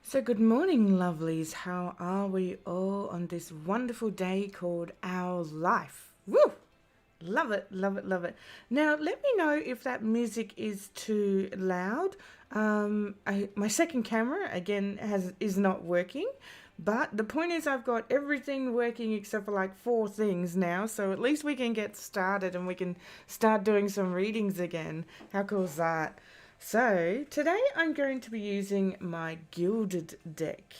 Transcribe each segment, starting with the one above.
So, good morning, lovelies. How are we all on this wonderful day called our life? Woo! Love it, love it, love it. Now, let me know if that music is too loud. My second camera again is not working, but the point is I've got everything working except for like four things now. So at least we can get started and we can start doing some readings again. How cool is that? So today I'm going to be using my Gilded deck.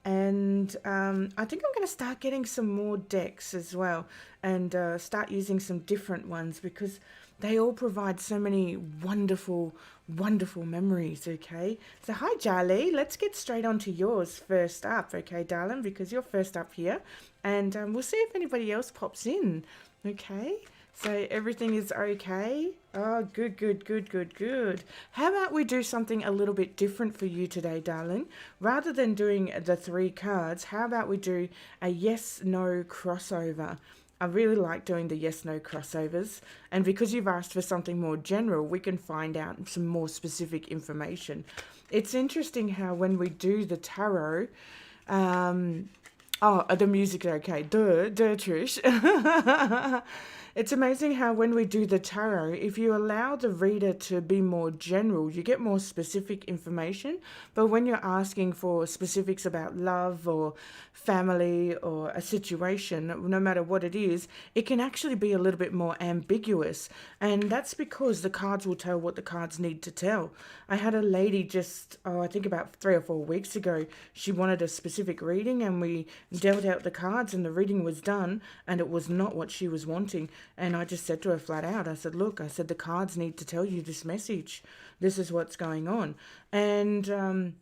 And I think I'm going to start getting some more decks as well and start using some different ones because they all provide so many wonderful, wonderful memories, okay? So, hi, Jali. Let's get straight on to yours first up, okay, darling, because you're first up here. And we'll see if anybody else pops in, okay? So everything is okay? Oh, good, good, good, good, good. How about we do something a little bit different for you today, darling? Rather than doing the three cards, how about we do a yes-no crossover? I really like doing the yes-no crossovers. And because you've asked for something more general, we can find out some more specific information. It's interesting how when we do the tarot, the music, okay. Duh, Trish. It's amazing how when we do the tarot, if you allow the reader to be more general, you get more specific information. But when you're asking for specifics about love or family or a situation, no matter what it is, it can actually be a little bit more ambiguous. And that's because the cards will tell what the cards need to tell. I had a lady just, I think about 3 or 4 weeks ago, she wanted a specific reading and we dealt out the cards and the reading was done and it was not what she was wanting. And I just said to her flat out, I said, look, I said, the cards need to tell you this message. This is what's going on. And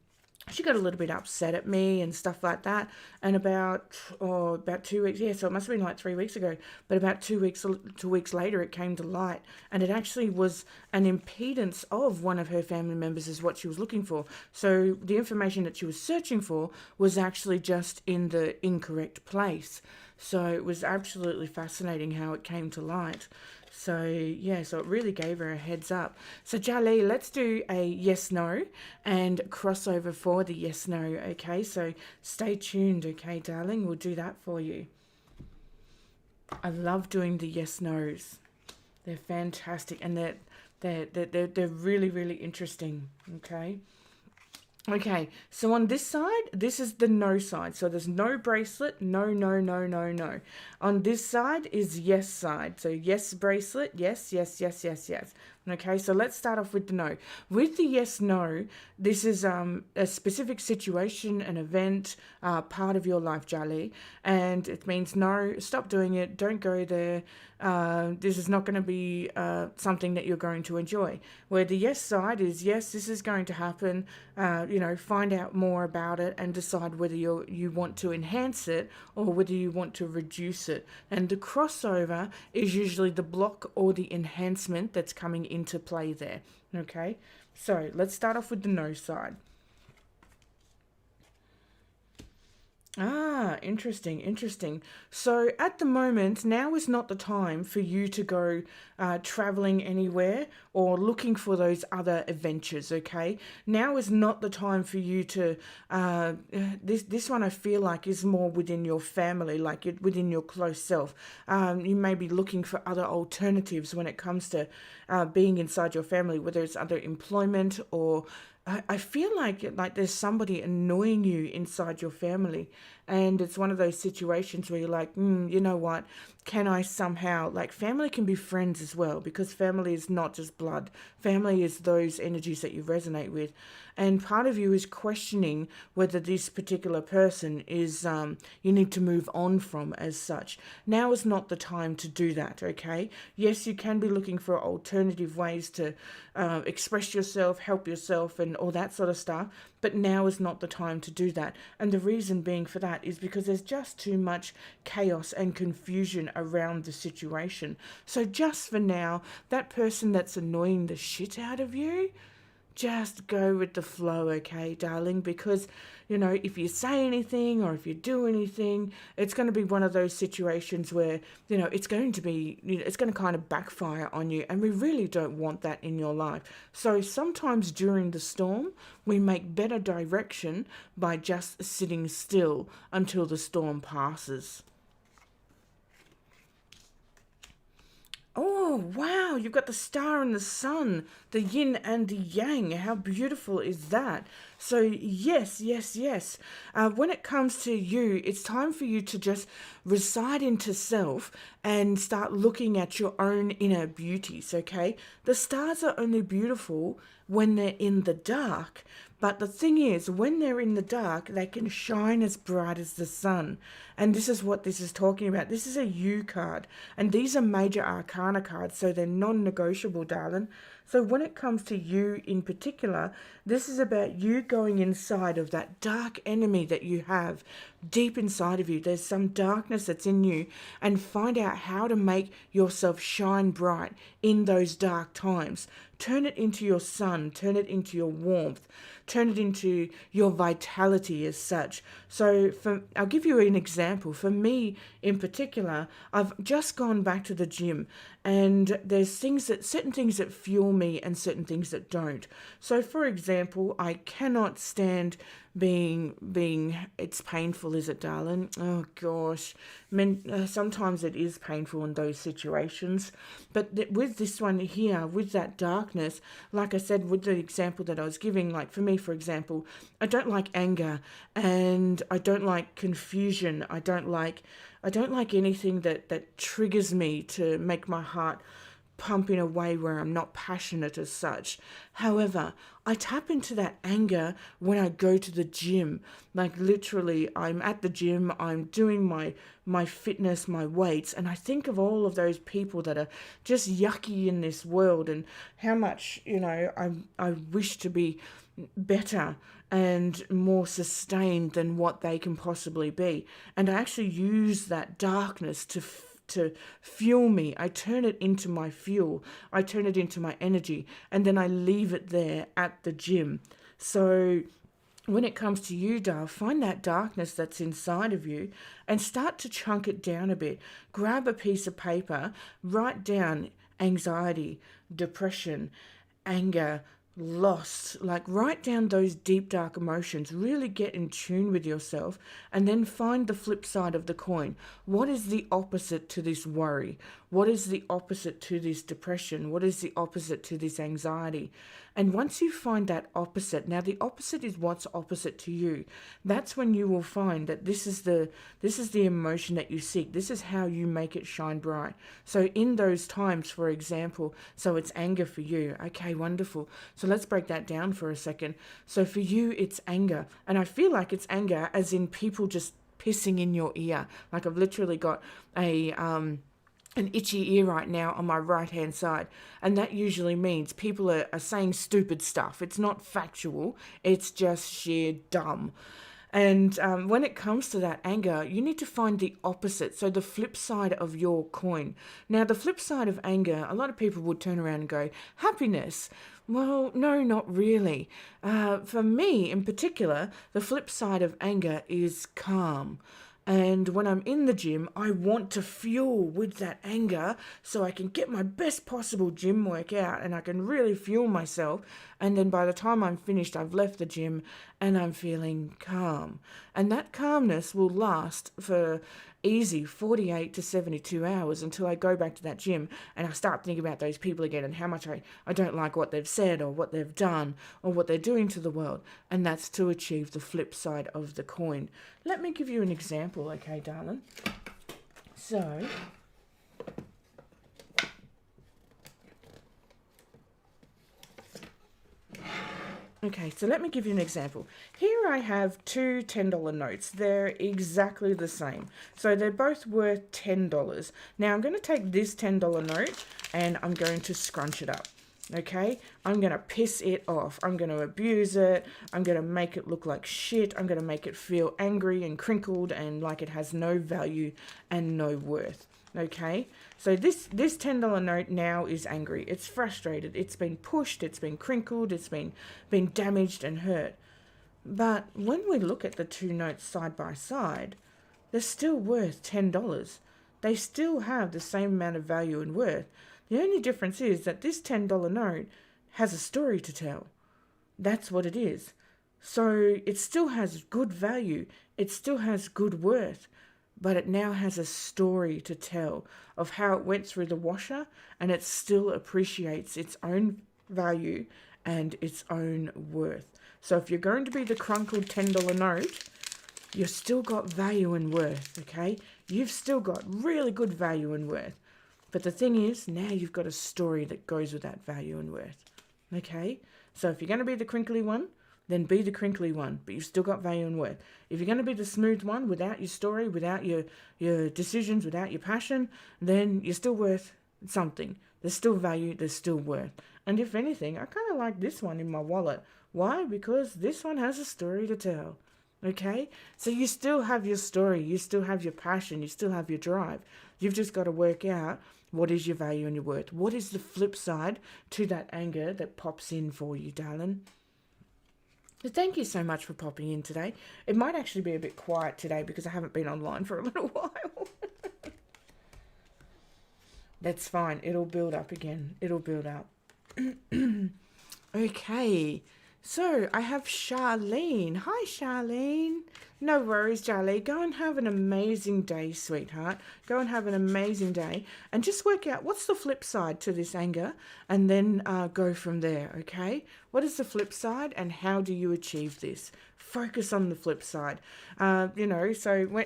she got a little bit upset at me and stuff like that. And about 2 weeks, yeah, so it must have been like 3 weeks ago. But about 2 weeks later, it came to light, and it actually was an impedance of one of her family members, is what she was looking for. So the information that she was searching for was actually just in the incorrect place. So it was absolutely fascinating how it came to light. So, yeah, so it really gave her a heads up. So, Jali, let's do a yes-no and crossover for the yes-no, okay? So stay tuned, okay, darling? We'll do that for you. I love doing the yes-nos. They're fantastic and they're really, really interesting, okay? Okay, so on this side, this is the no side. So there's no bracelet, no, no, no, no, no. On this side is yes side. So yes bracelet, yes, yes, yes, yes, yes. Okay, so let's start off with the no. With the yes, no, this is a specific situation, an event, part of your life, Jali. And it means no, stop doing it, don't go there. This is not going to be something that you're going to enjoy. Where the yes side is yes, this is going to happen. Find out more about it and decide whether you want to enhance it or whether you want to reduce it. And the crossover is usually the block or the enhancement that's coming into play there. Okay, so let's start off with the no side. Ah, interesting, interesting. So at the moment, now is not the time for you to go traveling anywhere or looking for those other adventures, okay? Now is not the time for you to, this one I feel like is more within your family, like within your close self. You may be looking for other alternatives when it comes to being inside your family, whether it's other employment or I feel like there's somebody annoying you inside your family, and it's one of those situations where you're like, you know what? Can I somehow, like, family can be friends as well, because family is not just blood. Family is those energies that you resonate with, and part of you is questioning whether this particular person is you need to move on from as such. Now is not the time to do that. Okay? Yes, you can be looking for alternative ways to express yourself, help yourself, and all that sort of stuff. But now is not the time to do that. And the reason being for that is because there's just too much chaos and confusion around the situation. So just for now, that person that's annoying the shit out of you, just go with the flow, okay, darling? Because, you know, if you say anything or if you do anything, it's going to be one of those situations where, you know, it's going to be, you know, it's going to kind of backfire on you. And we really don't want that in your life. So sometimes during the storm, we make better direction by just sitting still until the storm passes. Oh, wow, you've got the star and the sun, the yin and the yang. How beautiful is that? So, yes, yes, yes. When it comes to you, it's time for you to just reside into self and start looking at your own inner beauties, okay? The stars are only beautiful when they're in the dark. But the thing is, when they're in the dark, they can shine as bright as the sun. And this is what this is talking about. This is a U card. And these are major arcana cards, so they're non-negotiable, darling. So when it comes to you in particular, this is about you going inside of that dark enemy that you have deep inside of you. There's some darkness that's in you, and find out how to make yourself shine bright in those dark times. Turn it into your sun, turn it into your warmth, turn it into your vitality as such. So I'll give you an example. For me in particular, I've just gone back to the gym, and there's certain things that fuel me and certain things that don't. So for example, I cannot stand being it's painful, is it, darling? Oh gosh, sometimes it is painful in those situations, but with this one here, with that darkness, like I said, with the example that I was giving, like for me, for example, I don't like anger, and I don't like confusion. I don't like anything that triggers me to make my heart pump in a way where I'm not passionate as such. However, I tap into that anger when I go to the gym. Like literally, I'm at the gym, I'm doing my fitness, my weights, and I think of all of those people that are just yucky in this world, and how much, you know, I wish to be better and more sustained than what they can possibly be. And I actually use that darkness to fuel me. I turn it into my fuel. I turn it into my energy, and then I leave it there at the gym. So when it comes to you, Dale, find that darkness that's inside of you and start to chunk it down a bit. Grab a piece of paper, write down anxiety, depression, anger, lost. Like, write down those deep dark emotions, really get in tune with yourself, and then find the flip side of the coin. What is the opposite to this worry? What is the opposite to this depression? What is the opposite to this anxiety? And once you find that opposite, now the opposite is what's opposite to you. That's when you will find that this is the emotion that you seek. This is how you make it shine bright. So in those times, for example, so it's anger for you. Okay, wonderful. So let's break that down for a second. So for you, it's anger. And I feel like it's anger as in people just pissing in your ear. Like, I've literally got an itchy ear right now on my right hand side, and that usually means people are saying stupid stuff. It's not factual, it's just sheer dumb. And when it comes to that anger, you need to find the opposite, so the flip side of your coin. Now, the flip side of anger, a lot of people would turn around and go, happiness. Well, no, not really. For me in particular, the flip side of anger is calm. And when I'm in the gym, I want to fuel with that anger so I can get my best possible gym workout and I can really fuel myself. And then by the time I'm finished, I've left the gym and I'm feeling calm. And that calmness will last for easy 48 to 72 hours until I go back to that gym and I start thinking about those people again and how much I don't like what they've said or what they've done or what they're doing to the world. And that's to achieve the flip side of the coin. Let me give you an example, okay, darling? So, okay, so let me give you an example. Here I have two $10 notes. They're exactly the same. So they're both worth $10. Now I'm going to take this $10 note and I'm going to scrunch it up. Okay, I'm going to piss it off. I'm going to abuse it. I'm going to make it look like shit. I'm going to make it feel angry and crinkled and like it has no value and no worth. Okay, so this $10 note now is angry. It's frustrated. It's been pushed. It's been crinkled. It's been damaged and hurt. But when we look at the two notes side by side, they're still worth $10. They still have the same amount of value and worth. The only difference is that this $10 note has a story to tell. That's what it is. So it still has good value. It still has good worth. But it now has a story to tell of how it went through the washer, and it still appreciates its own value and its own worth. So if you're going to be the crunkled $10 note, you've still got value and worth, okay? You've still got really good value and worth. But the thing is, now you've got a story that goes with that value and worth, okay? So if you're going to be the crinkly one, then be the crinkly one, but you've still got value and worth. If you're going to be the smooth one without your story, without your decisions, without your passion, then you're still worth something. There's still value, there's still worth. And if anything, I kind of like this one in my wallet. Why? Because this one has a story to tell. Okay? So you still have your story, you still have your passion, you still have your drive. You've just got to work out what is your value and your worth. What is the flip side to that anger that pops in for you, darling? So thank you so much for popping in today. It might actually be a bit quiet today because I haven't been online for a little while. That's fine. It'll build up again. It'll build up. Okay. So, I have Charlene. Hi, Charlene. No worries, Charlie. Go and have an amazing day, sweetheart. Go and have an amazing day. And just work out what's the flip side to this anger and then go from there, okay? What is the flip side and how do you achieve this? Focus on the flip side. So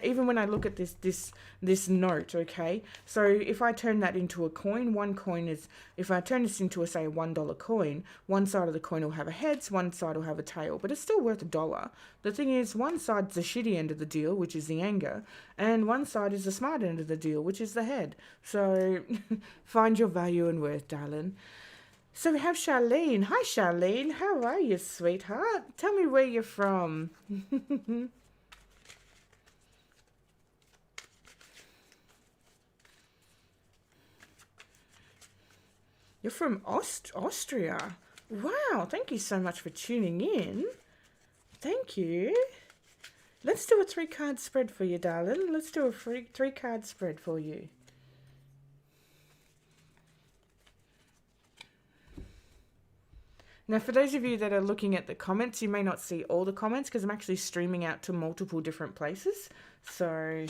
even when I look at this note, okay? So if I turn that into a coin, one coin is, if I turn this into, say, a $1 coin, one side of the coin will have a heads, one side will have a tail, but it's still worth $1. The thing is, one side's the shitty end of the deal, which is the anger, and one side is the smart end of the deal, which is the head. So find your value and worth, darling. So we have Charlene. Hi, Charlene. How are you, sweetheart? Tell me where you're from. You're from Austria. Wow, thank you so much for tuning in. Thank you. Let's do a 3-card spread for you, darling. Let's do a 3-card spread for you. Now, for those of you that are looking at the comments, you may not see all the comments because I'm actually streaming out to multiple different places. So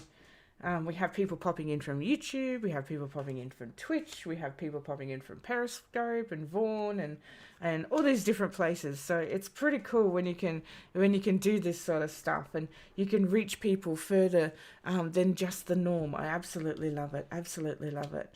we have people popping in from YouTube, we have people popping in from Twitch, we have people popping in from Periscope and Vaughn and all these different places. So it's pretty cool when you can do this sort of stuff and you can reach people further than just the norm. I absolutely love it. Absolutely love it.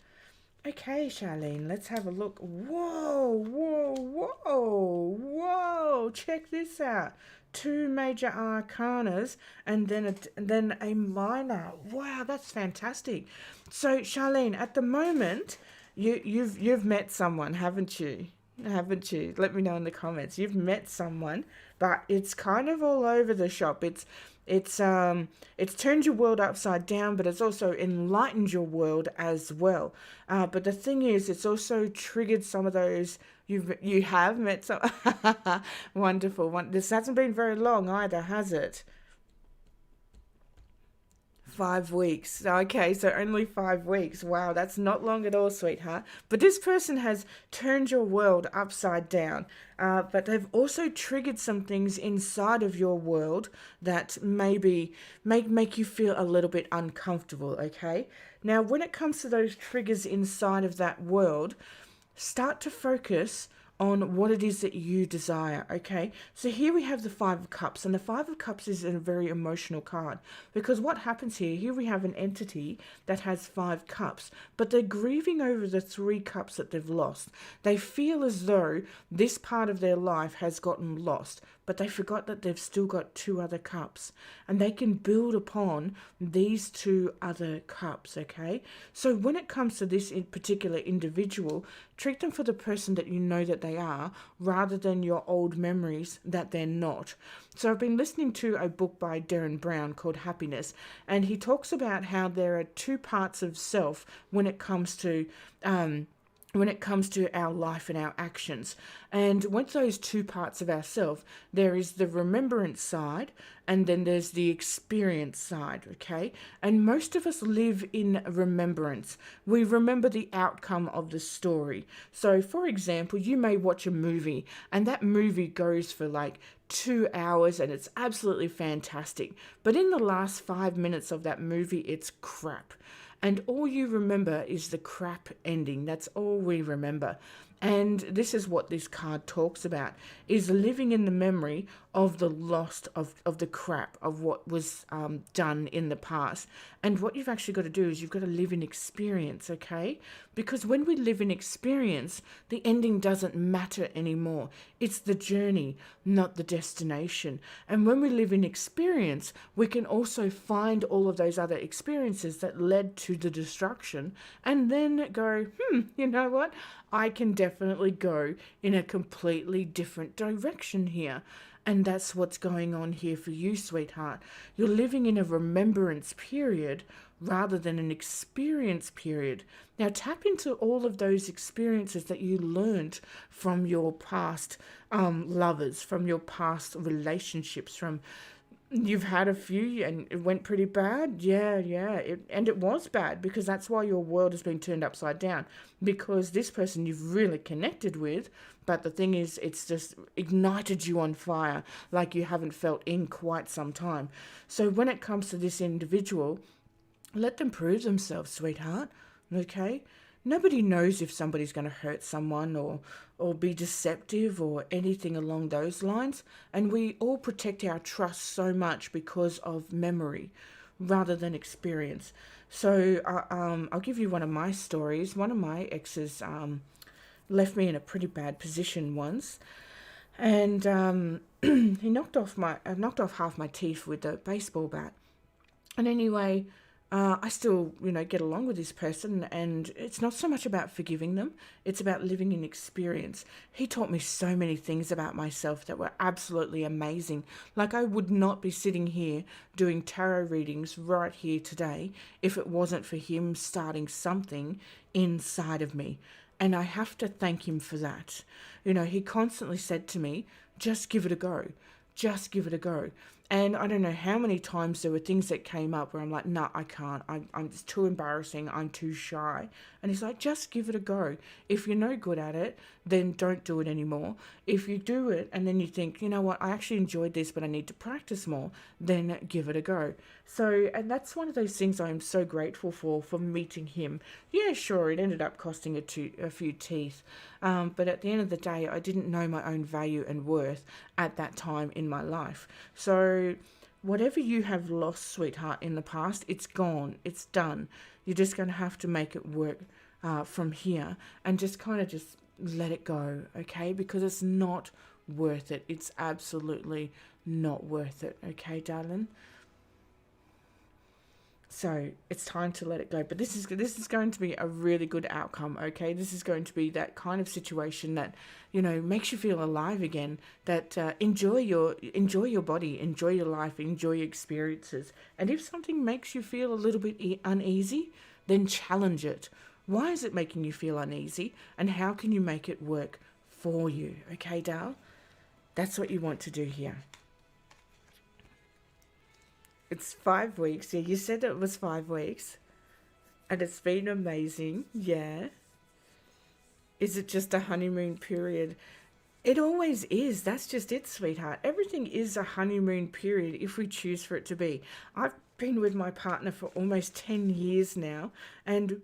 Okay, Charlene, let's have a look. Whoa, whoa, whoa, whoa. Check this out. 2 major arcanas and then a minor. Wow, that's fantastic. So, Charlene, at the moment, you've met someone, haven't you? Haven't you? Let me know in the comments. You've met someone, but it's kind of all over the shop. It's turned your world upside down, but it's also enlightened your world as well. But the thing is, it's also triggered some of those. You have met some. Wonderful. This hasn't been very long either, has it? 5 weeks. Okay, so only 5 weeks. Wow, that's not long at all, sweetheart. But this person has turned your world upside down. But they've also triggered some things inside of your world that maybe make you feel a little bit uncomfortable, okay? Now, when it comes to those triggers inside of that world, start to focus on what it is that you desire, okay? So here we have the 5 of Cups, and the 5 of Cups is a very emotional card because what happens here we have an entity that has 5 cups, but they're grieving over the 3 cups that they've lost. They feel as though this part of their life has gotten lost, but they forgot that they've still got two other cups, and they can build upon these two other cups, okay? So when it comes to this in particular individual, treat them for the person that you know that they are, rather than your old memories that they're not. So I've been listening to a book by Derren Brown called Happiness, and he talks about how there are two parts of self when it comes to our life and our actions. And with those two parts of ourself, there is the remembrance side and then there's the experience side, okay? And most of us live in remembrance. We remember the outcome of the story. So, for example, you may watch a movie and that movie goes for like 2 hours and it's absolutely fantastic. But in the last 5 minutes of that movie, it's crap. And all you remember is the crap ending. That's all we remember. And this is what this card talks about, is living in the memory of the lost, of the crap, of what was done in the past. And what you've actually got to do is you've got to live in experience, okay? Because when we live in experience, the ending doesn't matter anymore. It's the journey, not the destination. And when we live in experience, we can also find all of those other experiences that led to the destruction and then go, you know what? I can definitely go in a completely different direction here. And that's what's going on here for you, sweetheart. You're living in a remembrance period rather than an experience period. Now tap into all of those experiences that you learned from your past lovers, from your past relationships, from you've had a few and it went pretty bad. And it was bad because that's why your world has been turned upside down, because this person you've really connected with, but the thing is it's just ignited you on fire like you haven't felt in quite some time. So when it comes to this individual, let them prove themselves, sweetheart, okay? Nobody knows if somebody's going to hurt someone or be deceptive or anything along those lines. And we all protect our trust so much because of memory rather than experience. So I'll give you one of my stories. One of my exes left me in a pretty bad position once. And he knocked off half my teeth with a baseball bat. And anyway, I still, get along with this person, and it's not so much about forgiving them, it's about living in experience. He taught me so many things about myself that were absolutely amazing. Like, I would not be sitting here doing tarot readings right here today if it wasn't for him starting something inside of me. And I have to thank him for that. He constantly said to me, just give it a go. Just give it a go. And I don't know how many times there were things that came up where I'm like, no, I can't. It's too embarrassing. I'm too shy. And he's like, just give it a go. If you're no good at it, then don't do it anymore. If you do it and then you think, you know what, I actually enjoyed this, but I need to practice more, then give it a go. So, and that's one of those things I'm so grateful for meeting him. Yeah, sure, it ended up costing a few teeth. But at the end of the day, I didn't know my own value and worth at that time in my life. So whatever you have lost, sweetheart, in the past, it's gone. It's done. You're just going to have to make it work from here and just kind of just let it go, okay? Because it's not worth it. It's absolutely not worth it, okay, darling? So it's time to let it go. But this is going to be a really good outcome, okay? This is going to be that kind of situation that, makes you feel alive again, that enjoy your body, enjoy your life, enjoy your experiences. And if something makes you feel a little bit uneasy, then challenge it. Why is it making you feel uneasy? And how can you make it work for you? Okay, Dal? That's what you want to do here. It's 5 weeks. Yeah, you said it was 5 weeks. And it's been amazing. Yeah. Is it just a honeymoon period? It always is. That's just it, sweetheart. Everything is a honeymoon period if we choose for it to be. I've been with my partner for almost 10 years now, and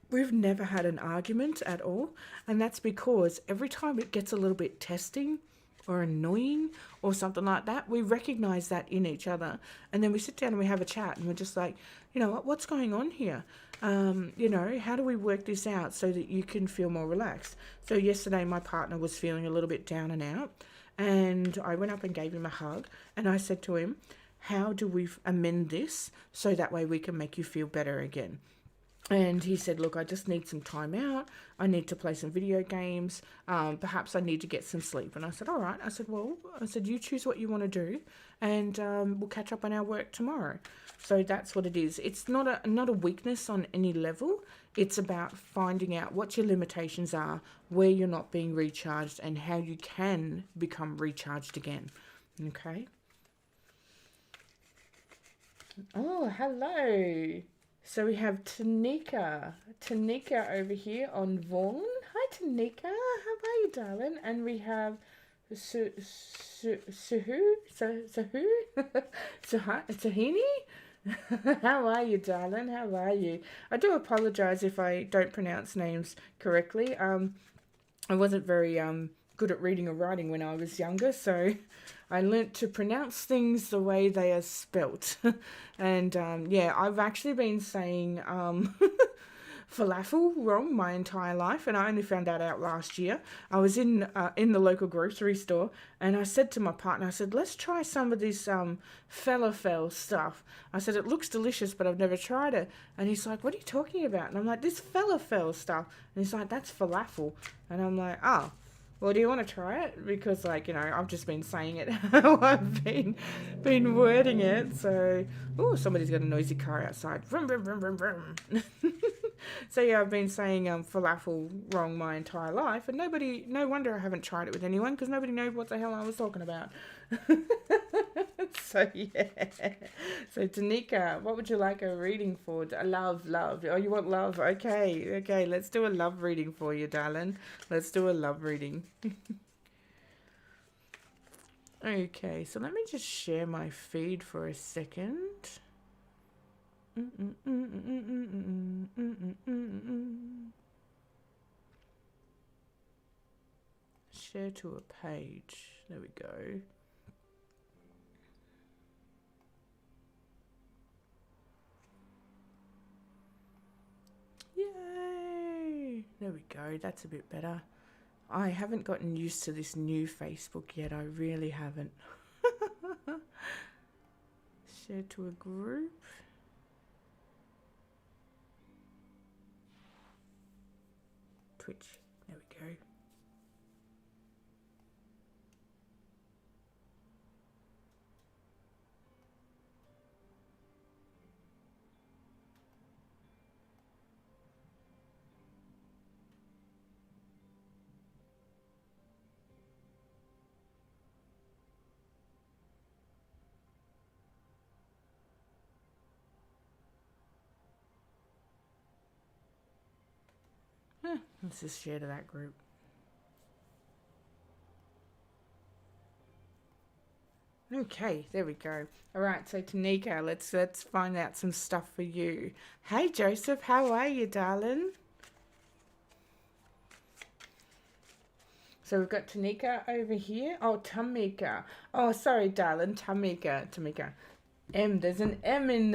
we've never had an argument at all. And that's because every time it gets a little bit testing or annoying or something like that, we recognize that in each other, and then we sit down and we have a chat and we're just like, what's going on here? How do we work this out so that you can feel more relaxed? So yesterday my partner was feeling a little bit down and out, And I went up and gave him a hug, and I said to him, how do we amend this so that way we can make you feel better again? And he said, look, I just need some time out. I need to play some video games. Perhaps I need to get some sleep. And I said, all right. I said, well, you choose what you want to do, and we'll catch up on our work tomorrow. So that's what it is. It's not a weakness on any level. It's about finding out what your limitations are, where you're not being recharged, and how you can become recharged again. Okay? Oh, hello. So we have Tanika over here on Vaughan. Hi, Tanika. How are you, darling? And we have Sahini. How are you, darling? How are you? I do apologize if I don't pronounce names correctly. I wasn't very good at reading or writing when I was younger, so I learnt to pronounce things the way they are spelt. And yeah, I've actually been saying falafel wrong my entire life, and I only found that out last year. I was in the local grocery store, and I said to my partner, I said, let's try some of this falafel stuff. I said, it looks delicious, but I've never tried it. And he's like, what are you talking about? And I'm like, this falafel stuff. And he's like, that's falafel. And I'm like, oh, well, do you want to try it? Because, like, you know, I've just been saying it how I've been wording it. So, oh, somebody's got a noisy car outside. Vroom, vroom, vroom, vroom, vroom. So, yeah, I've been saying falafel wrong my entire life. And no wonder I haven't tried it with anyone, because nobody knows what the hell I was talking about. So, yeah. So, Tanika, what would you like a reading for? Love. Oh, you want love? Okay. Let's do a love reading for you, darling. Let's do a love reading. Okay, so let me just share my feed for a second. Share to a page. There we go. Yay! There we go. That's a bit better. I haven't gotten used to this new Facebook yet. I really haven't. Share to a group. Twitch. There we go. Let's just share to that group. Okay, there we go. All right, so Tanika, let's find out some stuff for you. Hey, Joseph, how are you, darling? So we've got Tanika over here. Oh, Tamika. Oh, sorry, darling, Tamika. There's an M in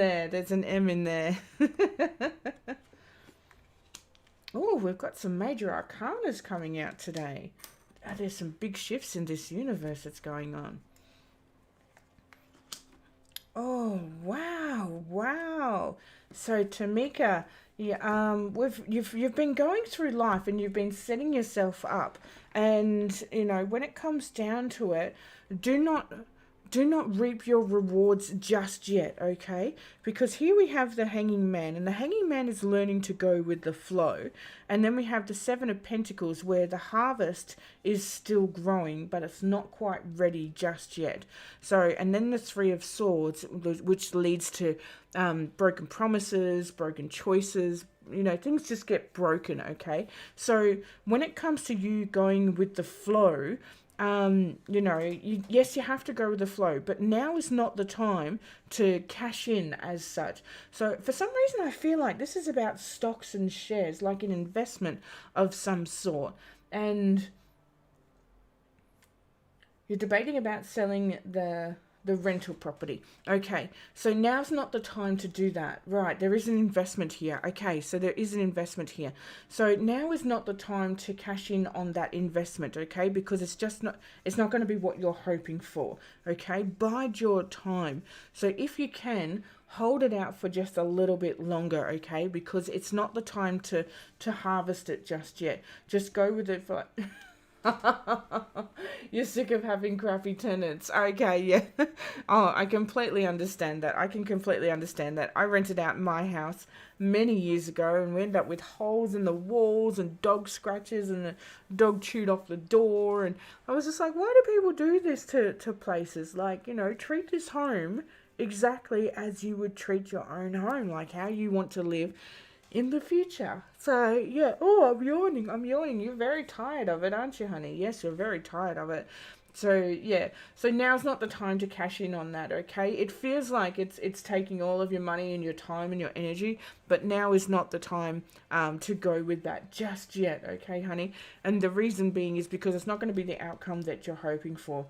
there. Oh, we've got some major arcanas coming out today. There's some big shifts in this universe that's going on. Oh, wow. So, Tamika, you've been going through life, and you've been setting yourself up, and you know, when it comes down to it, do not reap your rewards just yet, okay? Because here we have the Hanging Man, and the Hanging Man is learning to go with the flow. And then we have the Seven of Pentacles, where the harvest is still growing, but it's not quite ready just yet. So, and then the Three of Swords, which leads to broken promises, broken choices. You know, things just get broken, okay? So when it comes to you going with the flow, you know, yes, you have to go with the flow, but now is not the time to cash in as such. So for some reason, I feel like this is about stocks and shares, like an investment of some sort. And you're debating about selling the the rental property. Okay, so now's not the time to do that. Right, there is an investment here. Okay, so there is an investment here. So now is not the time to cash in on that investment, okay? Because it's not going to be what you're hoping for, okay? Bide your time. So if you can, hold it out for just a little bit longer, okay? Because it's not the time to harvest it just yet. Just go with it for You're sick of having crappy tenants. Okay, yeah. Oh, I completely understand that. I can completely understand that. I rented out my house many years ago and we ended up with holes in the walls and dog scratches and the dog chewed off the door. And I was just like, why do people do this to places? Like, treat this home exactly as you would treat your own home, like how you want to live in the future. So yeah, oh, I'm yawning. You're very tired of it, aren't you, honey? Yes, you're very tired of it. So yeah, so now's not the time to cash in on that, okay? It feels like it's taking all of your money and your time and your energy, but now is not the time to go with that just yet, okay, honey? And the reason being is because it's not going to be the outcome that you're hoping for.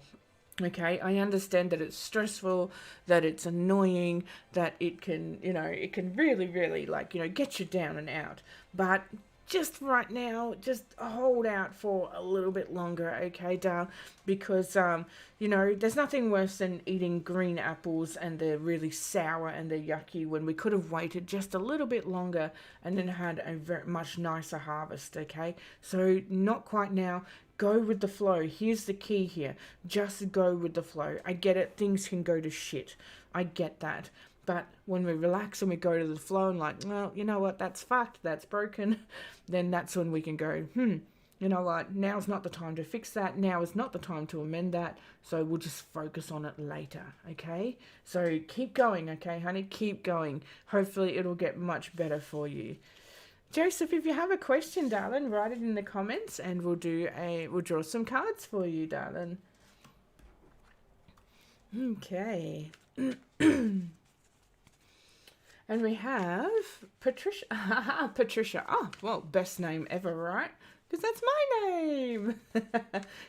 Okay, I understand that it's stressful, that it's annoying, that it can, it can really, really, get you down and out. But just right now, just hold out for a little bit longer, okay, Dale? Because, there's nothing worse than eating green apples and they're really sour and they're yucky when we could have waited just a little bit longer and then had a very much nicer harvest, okay? So not quite now. Go with the flow. Here's the key here. Just go with the flow. I get it. Things can go to shit. I get that. But when we relax and we go to the flow and like, well, you know what? That's fucked. That's broken. Then that's when we can go, you know what? Now's not the time to fix that. Now is not the time to amend that. So we'll just focus on it later. Okay? So keep going. Okay, honey? Keep going. Hopefully it'll get much better for you. Joseph, if you have a question, darling, write it in the comments and we'll draw some cards for you, darling. Okay. And we have Patricia. Patricia. Oh, well, best name ever, right? Because that's my name.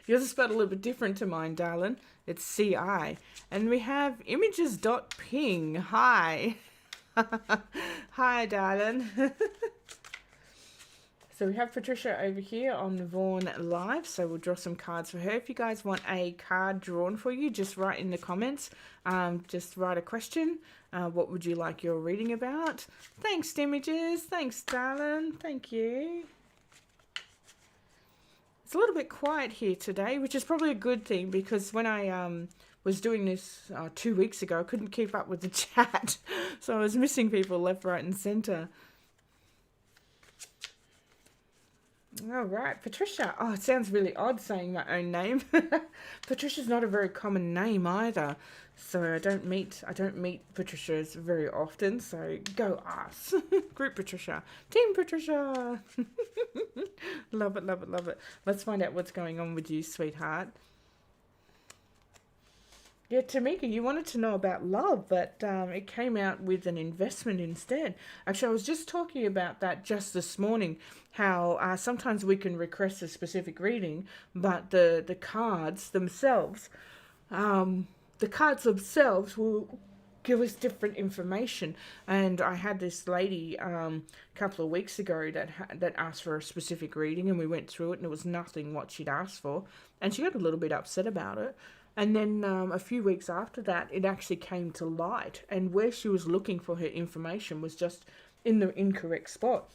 Yours is spelled a little bit different to mine, darling. It's C-I. And we have images.ping. Hi. Hi, darling. So we have Patricia over here on Vaughn Live, so we'll draw some cards for her. If you guys want a card drawn for you, just write in the comments. Just write a question. What would you like your reading about? Thanks, Images. Thanks, darling. Thank you. It's a little bit quiet here today, which is probably a good thing because when I was doing this 2 weeks ago, I couldn't keep up with the chat. So I was missing people left, right, and centre. All right, Patricia. Oh, it sounds really odd saying my own name. Patricia's not a very common name either, so I don't meet Patricias very often. So go us, Group Patricia, Team Patricia. Love it, love it, love it. Let's find out what's going on with you, sweetheart. Yeah, Tamika, you wanted to know about love, but it came out with an investment instead. Actually, I was just talking about that just this morning, how sometimes we can request a specific reading, but the cards themselves will give us different information. And I had this lady a couple of weeks ago that asked for a specific reading, and we went through it, and it was nothing what she'd asked for, and she got a little bit upset about it. And then a few weeks after that, it actually came to light. And where she was looking for her information was just in the incorrect spot.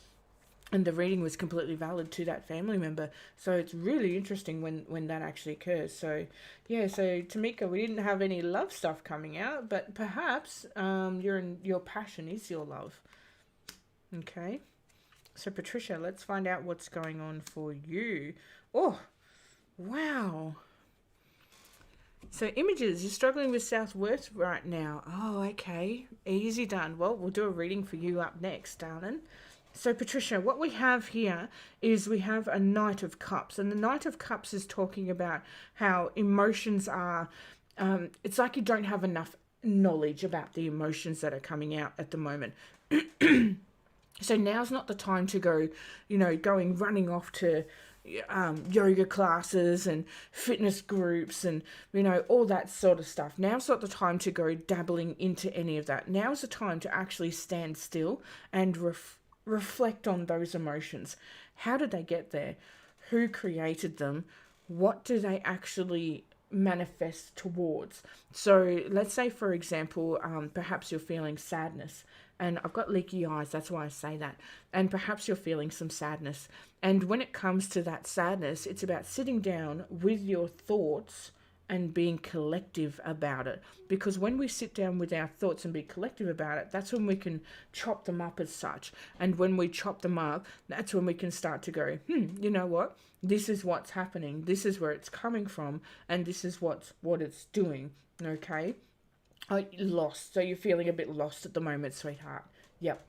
And the reading was completely valid to that family member. So it's really interesting when that actually occurs. So, yeah, so Tamika, we didn't have any love stuff coming out. But perhaps your passion is your love. Okay. So, Patricia, let's find out what's going on for you. Oh, wow. So Images, you're struggling with self-worth right now. Oh, okay. Easy done. Well, we'll do a reading for you up next, darling. So Patricia, what we have here is we have a Knight of Cups. And the Knight of Cups is talking about how emotions are, it's like you don't have enough knowledge about the emotions that are coming out at the moment. So now's not the time to go, running off to yoga classes and fitness groups and, all that sort of stuff. Now's not the time to go dabbling into any of that. Now's the time to actually stand still and reflect on those emotions. How did they get there? Who created them? What do they actually manifest towards? So let's say, for example, perhaps you're feeling sadness. And I've got leaky eyes, that's why I say that. And perhaps you're feeling some sadness. And when it comes to that sadness, it's about sitting down with your thoughts and being collective about it. Because when we sit down with our thoughts and be collective about it, that's when we can chop them up as such. And when we chop them up, that's when we can start to go, you know what? This is what's happening. This is where it's coming from. And this is what it's doing. Okay? Lost. So you're feeling a bit lost at the moment, sweetheart. Yep.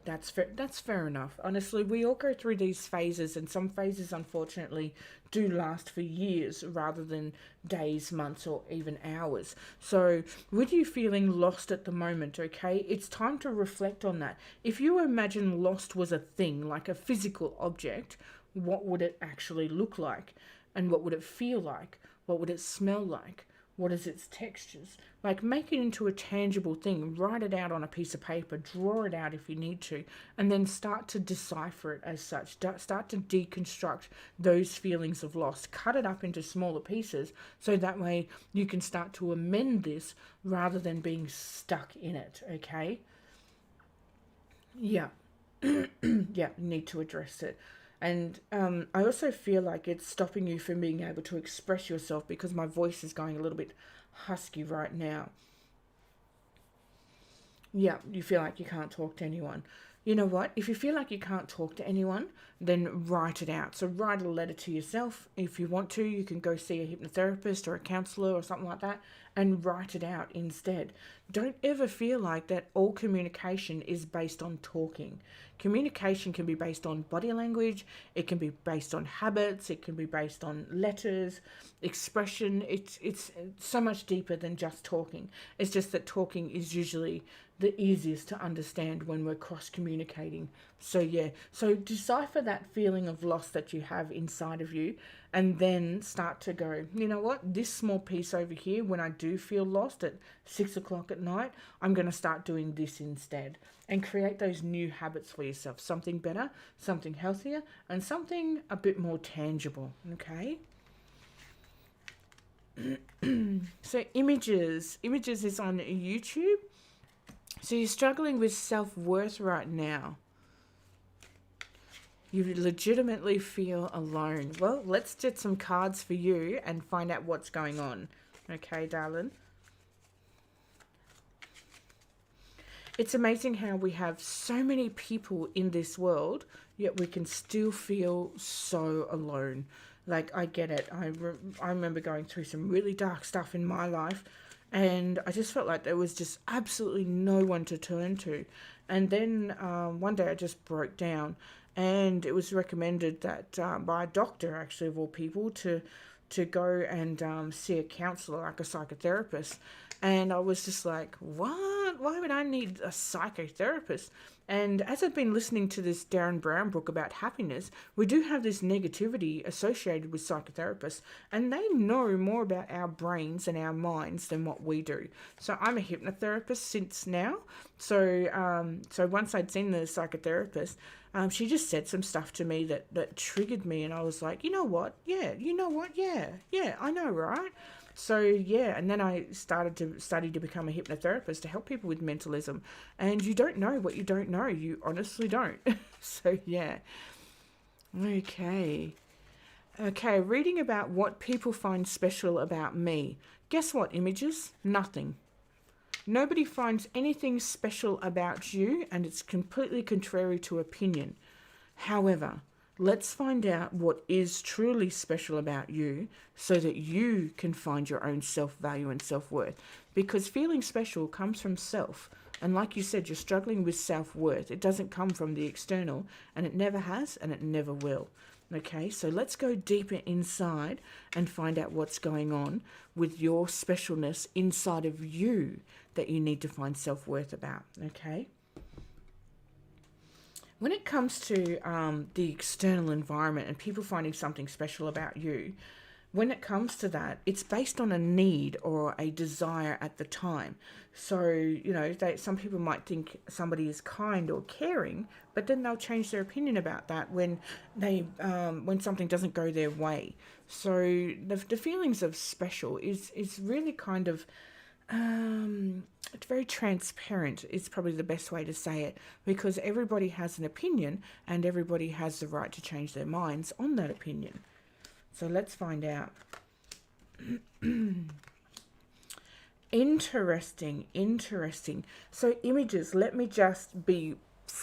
That's fair. That's fair enough. Honestly, we all go through these phases, and some phases, unfortunately, do last for years rather than days, months, or even hours. So, with you feeling lost at the moment, okay, it's time to reflect on that. If you imagine lost was a thing, like a physical object, what would it actually look like? And what would it feel like? What would it smell like? What is its textures? Like, make it into a tangible thing. Write it out on a piece of paper. Draw it out if you need to. And then start to decipher it as such. Start to deconstruct those feelings of loss. Cut it up into smaller pieces so that way you can start to amend this rather than being stuck in it, okay? Yeah. Yeah, need to address it. And I also feel like it's stopping you from being able to express yourself because my voice is going a little bit husky right now. Yeah, you feel like you can't talk to anyone. You know what? If you feel like you can't talk to anyone, then write it out. So write a letter to yourself. If you want to, you can go see a hypnotherapist or a counselor or something like that and write it out instead. Don't ever feel like that all communication is based on talking. Communication can be based on body language, it can be based on habits, it can be based on letters, expression. It's so much deeper than just talking. It's just that talking is usually the easiest to understand when we're cross communicating. So yeah, so decipher that feeling of loss that you have inside of you, and then start to go, you know what, this small piece over here, when I do feel lost at 6 o'clock at night, I'm going to start doing this instead, and create those new habits for yourself. Something better, something healthier, and something a bit more tangible. Okay. So images is on YouTube. So you're struggling with self-worth right now. You legitimately feel alone. Well, let's get some cards for you and find out what's going on. Okay, darling? It's amazing how we have so many people in this world, yet we can still feel so alone. Like, I get it. I remember going through some really dark stuff in my life, and I just felt like there was just absolutely no one to turn to. And then one day I just broke down, and it was recommended that by a doctor, actually, of all people, to go and see a counselor, like a psychotherapist. And I was just like, what? Why would I need a psychotherapist? And as I've been listening to this Darren Brown book about happiness, we do have this negativity associated with psychotherapists, and they know more about our brains and our minds than what we do. So I'm a hypnotherapist since now. So once I'd seen the psychotherapist, she just said some stuff to me that triggered me, and I was like, you know what? Yeah, I know, right? So yeah, and then I started to study to become a hypnotherapist to help people with mentalism. And you don't know what you don't know. You honestly don't. So yeah. Okay. Okay, reading about what people find special about me. Guess what, images? Nothing. Nobody finds anything special about you, and it's completely contrary to opinion. However, let's find out what is truly special about you so that you can find your own self-value and self-worth. Because feeling special comes from self. And like you said, you're struggling with self-worth. It doesn't come from the external, and it never has, and it never will. Okay, so let's go deeper inside and find out what's going on with your specialness inside of you that you need to find self-worth about. Okay? When it comes to the external environment and people finding something special about you, when it comes to that, it's based on a need or a desire at the time. So, some people might think somebody is kind or caring, but then they'll change their opinion about that when something doesn't go their way. So, the feelings of special is really kind of it's very transparent is probably the best way to say it, because everybody has an opinion and everybody has the right to change their minds on that opinion. So let's find out. Interesting. So images, let me just be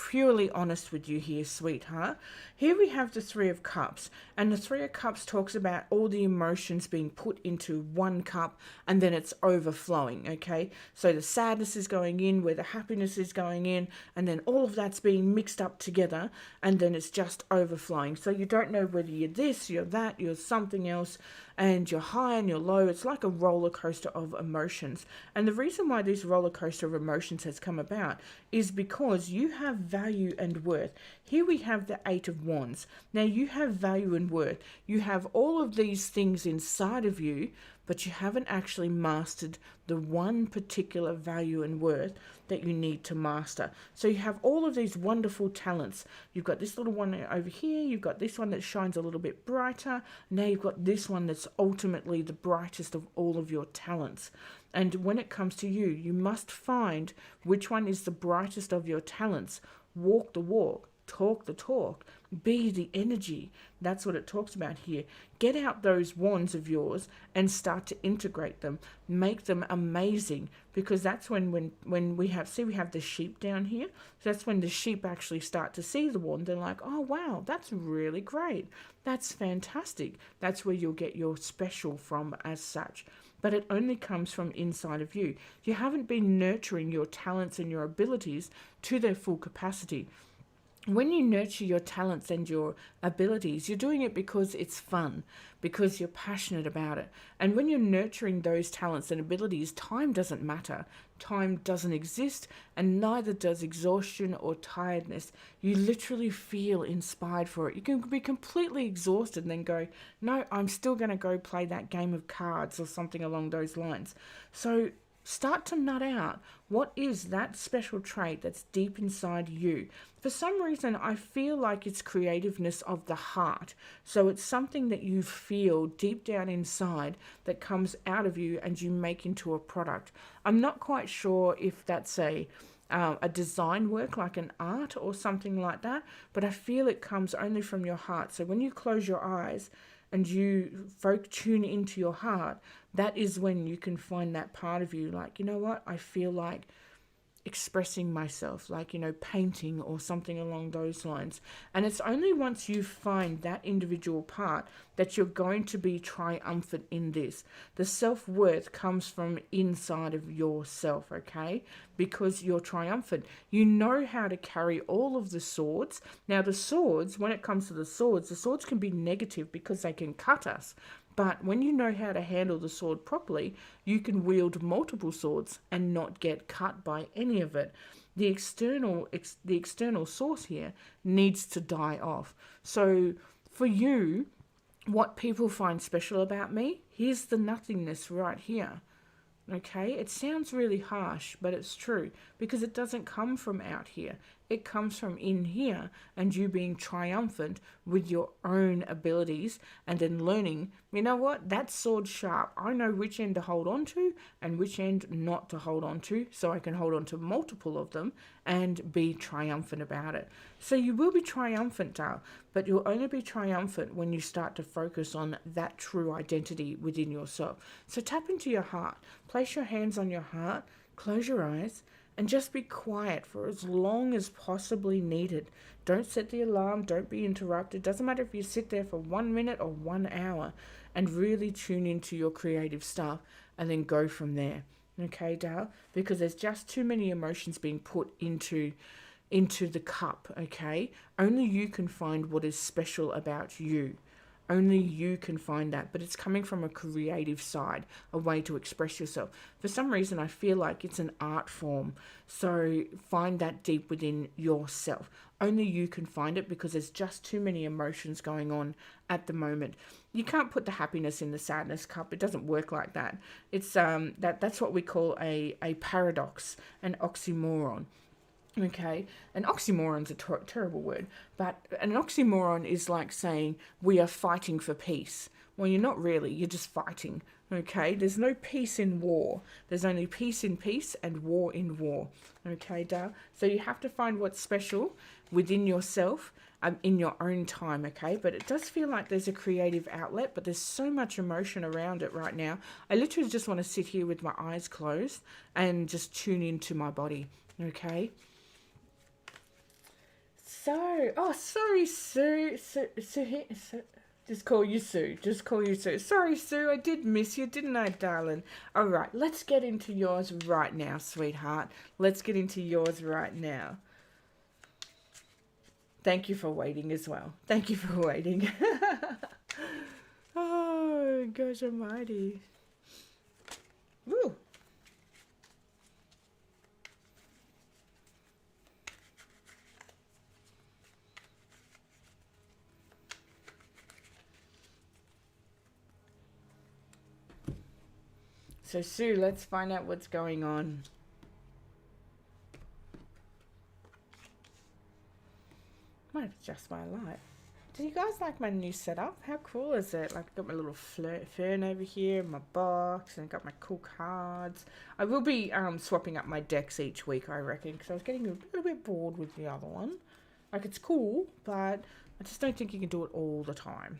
purely honest with you here, sweetheart. Here we have the Three of Cups, and the Three of Cups talks about all the emotions being put into one cup and then it's overflowing, okay? So the sadness is going in where the happiness is going in, and then all of that's being mixed up together and then it's just overflowing. So you don't know whether you're this, you're that, you're something else, and you're high and you're low. It's like a roller coaster of emotions. And the reason why this roller coaster of emotions has come about is because you have value and worth. Here we have the Eight of Wands. Now you have value and worth. You have all of these things inside of you, but you haven't actually mastered the one particular value and worth that you need to master. So you have all of these wonderful talents. You've got this little one over here. You've got this one that shines a little bit brighter. Now you've got this one that's ultimately the brightest of all of your talents. And when it comes to you, you must find which one is the brightest of your talents. Walk the walk, talk the talk, be the energy. That's what it talks about here. Get out those wands of yours and start to integrate them. Make them amazing, because that's when we have the sheep down here. So that's when the sheep actually start to see the wand. They're like, oh, wow, that's really great. That's fantastic. That's where you'll get your special from as such. But it only comes from inside of you. You haven't been nurturing your talents and your abilities to their full capacity. When you nurture your talents and your abilities, you're doing it because it's fun, because you're passionate about it. And when you're nurturing those talents and abilities, time doesn't matter. Time doesn't exist, and neither does exhaustion or tiredness. You literally feel inspired for it. You can be completely exhausted and then go, no, I'm still going to go play that game of cards or something along those lines. So start to nut out what is that special trait that's deep inside you. For some reason, I feel like it's creativeness of the heart. So it's something that you feel deep down inside that comes out of you and you make into a product. I'm not quite sure if that's a design work like an art or something like that, but I feel it comes only from your heart. So when you close your eyes and you tune into your heart, that is when you can find that part of you. Like, you know what? I feel like expressing myself, like, painting or something along those lines. And it's only once you find that individual part that you're going to be triumphant in this. The self-worth comes from inside of yourself, okay? Because you're triumphant. You know how to carry all of the swords. Now, the swords, when it comes to the swords can be negative because they can cut us. But when you know how to handle the sword properly, you can wield multiple swords and not get cut by any of it. The external source here needs to die off. So for you, what people find special about me, here's the nothingness right here. Okay, it sounds really harsh, but it's true, because it doesn't come from out here. It comes from in here, and you being triumphant with your own abilities and then learning, you know what, that sword's sharp. I know which end to hold on to and which end not to hold on to, so I can hold on to multiple of them and be triumphant about it. So you will be triumphant, Dale, but you'll only be triumphant when you start to focus on that true identity within yourself. So tap into your heart. Place your hands on your heart, close your eyes, and just be quiet for as long as possibly needed. Don't set the alarm. Don't be interrupted. Doesn't matter if you sit there for 1 minute or 1 hour, and really tune into your creative stuff and then go from there. Okay, Dale? Because there's just too many emotions being put into the cup, okay? Only you can find what is special about you. Only you can find that, but it's coming from a creative side, a way to express yourself. For some reason, I feel like it's an art form. So find that deep within yourself. Only you can find it, because there's just too many emotions going on at the moment. You can't put the happiness in the sadness cup. It doesn't work like that. It's that's what we call a paradox, an oxymoron. Okay, an oxymoron's a terrible word, but an oxymoron is like saying we are fighting for peace. Well, you're not really, you're just fighting. Okay, there's no peace in war. There's only peace in peace and war in war. Okay, so you have to find what's special within yourself, in your own time, okay? But it does feel like there's a creative outlet, but there's so much emotion around it right now. I literally just want to sit here with my eyes closed and just tune into my body, okay? So, oh, sorry, Sue. Just call you Sue. Just call you Sue. Sorry, Sue. I did miss you, didn't I, darling? All right, let's get into yours right now, sweetheart. Let's get into yours right now. Thank you for waiting as well. Thank you for waiting. Oh, gosh almighty. Woo. So, Sue, let's find out what's going on. Might adjust my light. Do you guys like my new setup? How cool is it? Like, I've got my little fern over here, my box, and I've got my cool cards. I will be swapping up my decks each week, I reckon, because I was getting a little bit bored with the other one. Like, it's cool, but I just don't think you can do it all the time.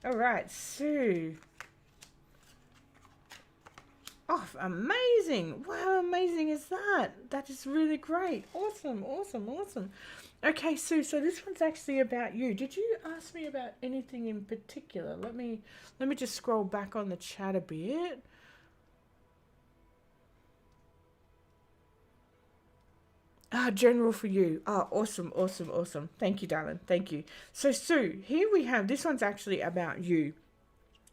All right, Sue. Oh, amazing. Wow, how amazing is that? That is really great. Awesome, awesome, awesome. Okay, Sue, so this one's actually about you. Did you ask me about anything in particular? Let me just scroll back on the chat a bit. General for you. Awesome, awesome, awesome. Thank you, darling. Thank you. So, Sue, here we have, this one's actually about you.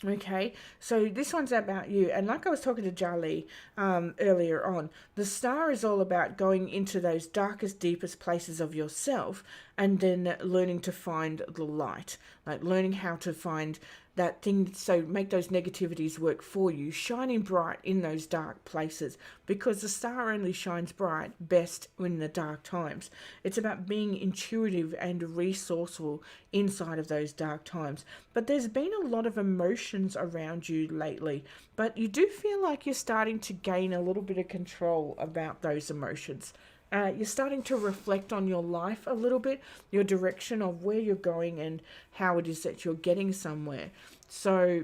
Okay, so this one's about you, and like I was talking to Jali earlier on, the star is all about going into those darkest, deepest places of yourself, and then learning to find the light, like learning how to find that thing, so make those negativities work for you, shining bright in those dark places, because the star only shines bright best in the dark times. It's about being intuitive and resourceful inside of those dark times. But there's been a lot of emotions around you lately, but you do feel like you're starting to gain a little bit of control about those emotions. You're starting to reflect on your life a little bit, your direction of where you're going and how it is that you're getting somewhere. So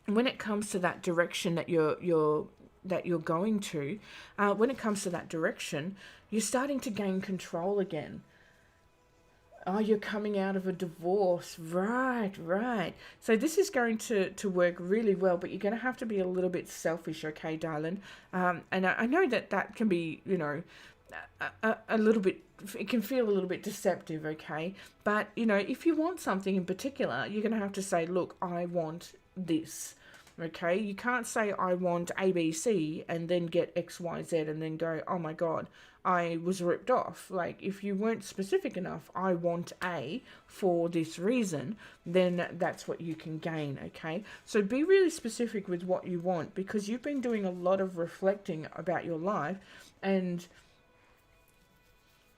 when it comes to that direction that you're going to, when it comes to that direction, you're starting to gain control again. Oh, you're coming out of a divorce. Right, right. So this is going to work really well, but you're going to have to be a little bit selfish, okay, darling? And I know that can be, a little bit, it can feel a little bit deceptive, okay? But, if you want something in particular, you're going to have to say, look, I want this, okay? You can't say I want ABC and then get XYZ and then go, oh my God, I was ripped off. Like, if you weren't specific enough, I want A for this reason, then that's what you can gain, okay? So be really specific with what you want, because you've been doing a lot of reflecting about your life. And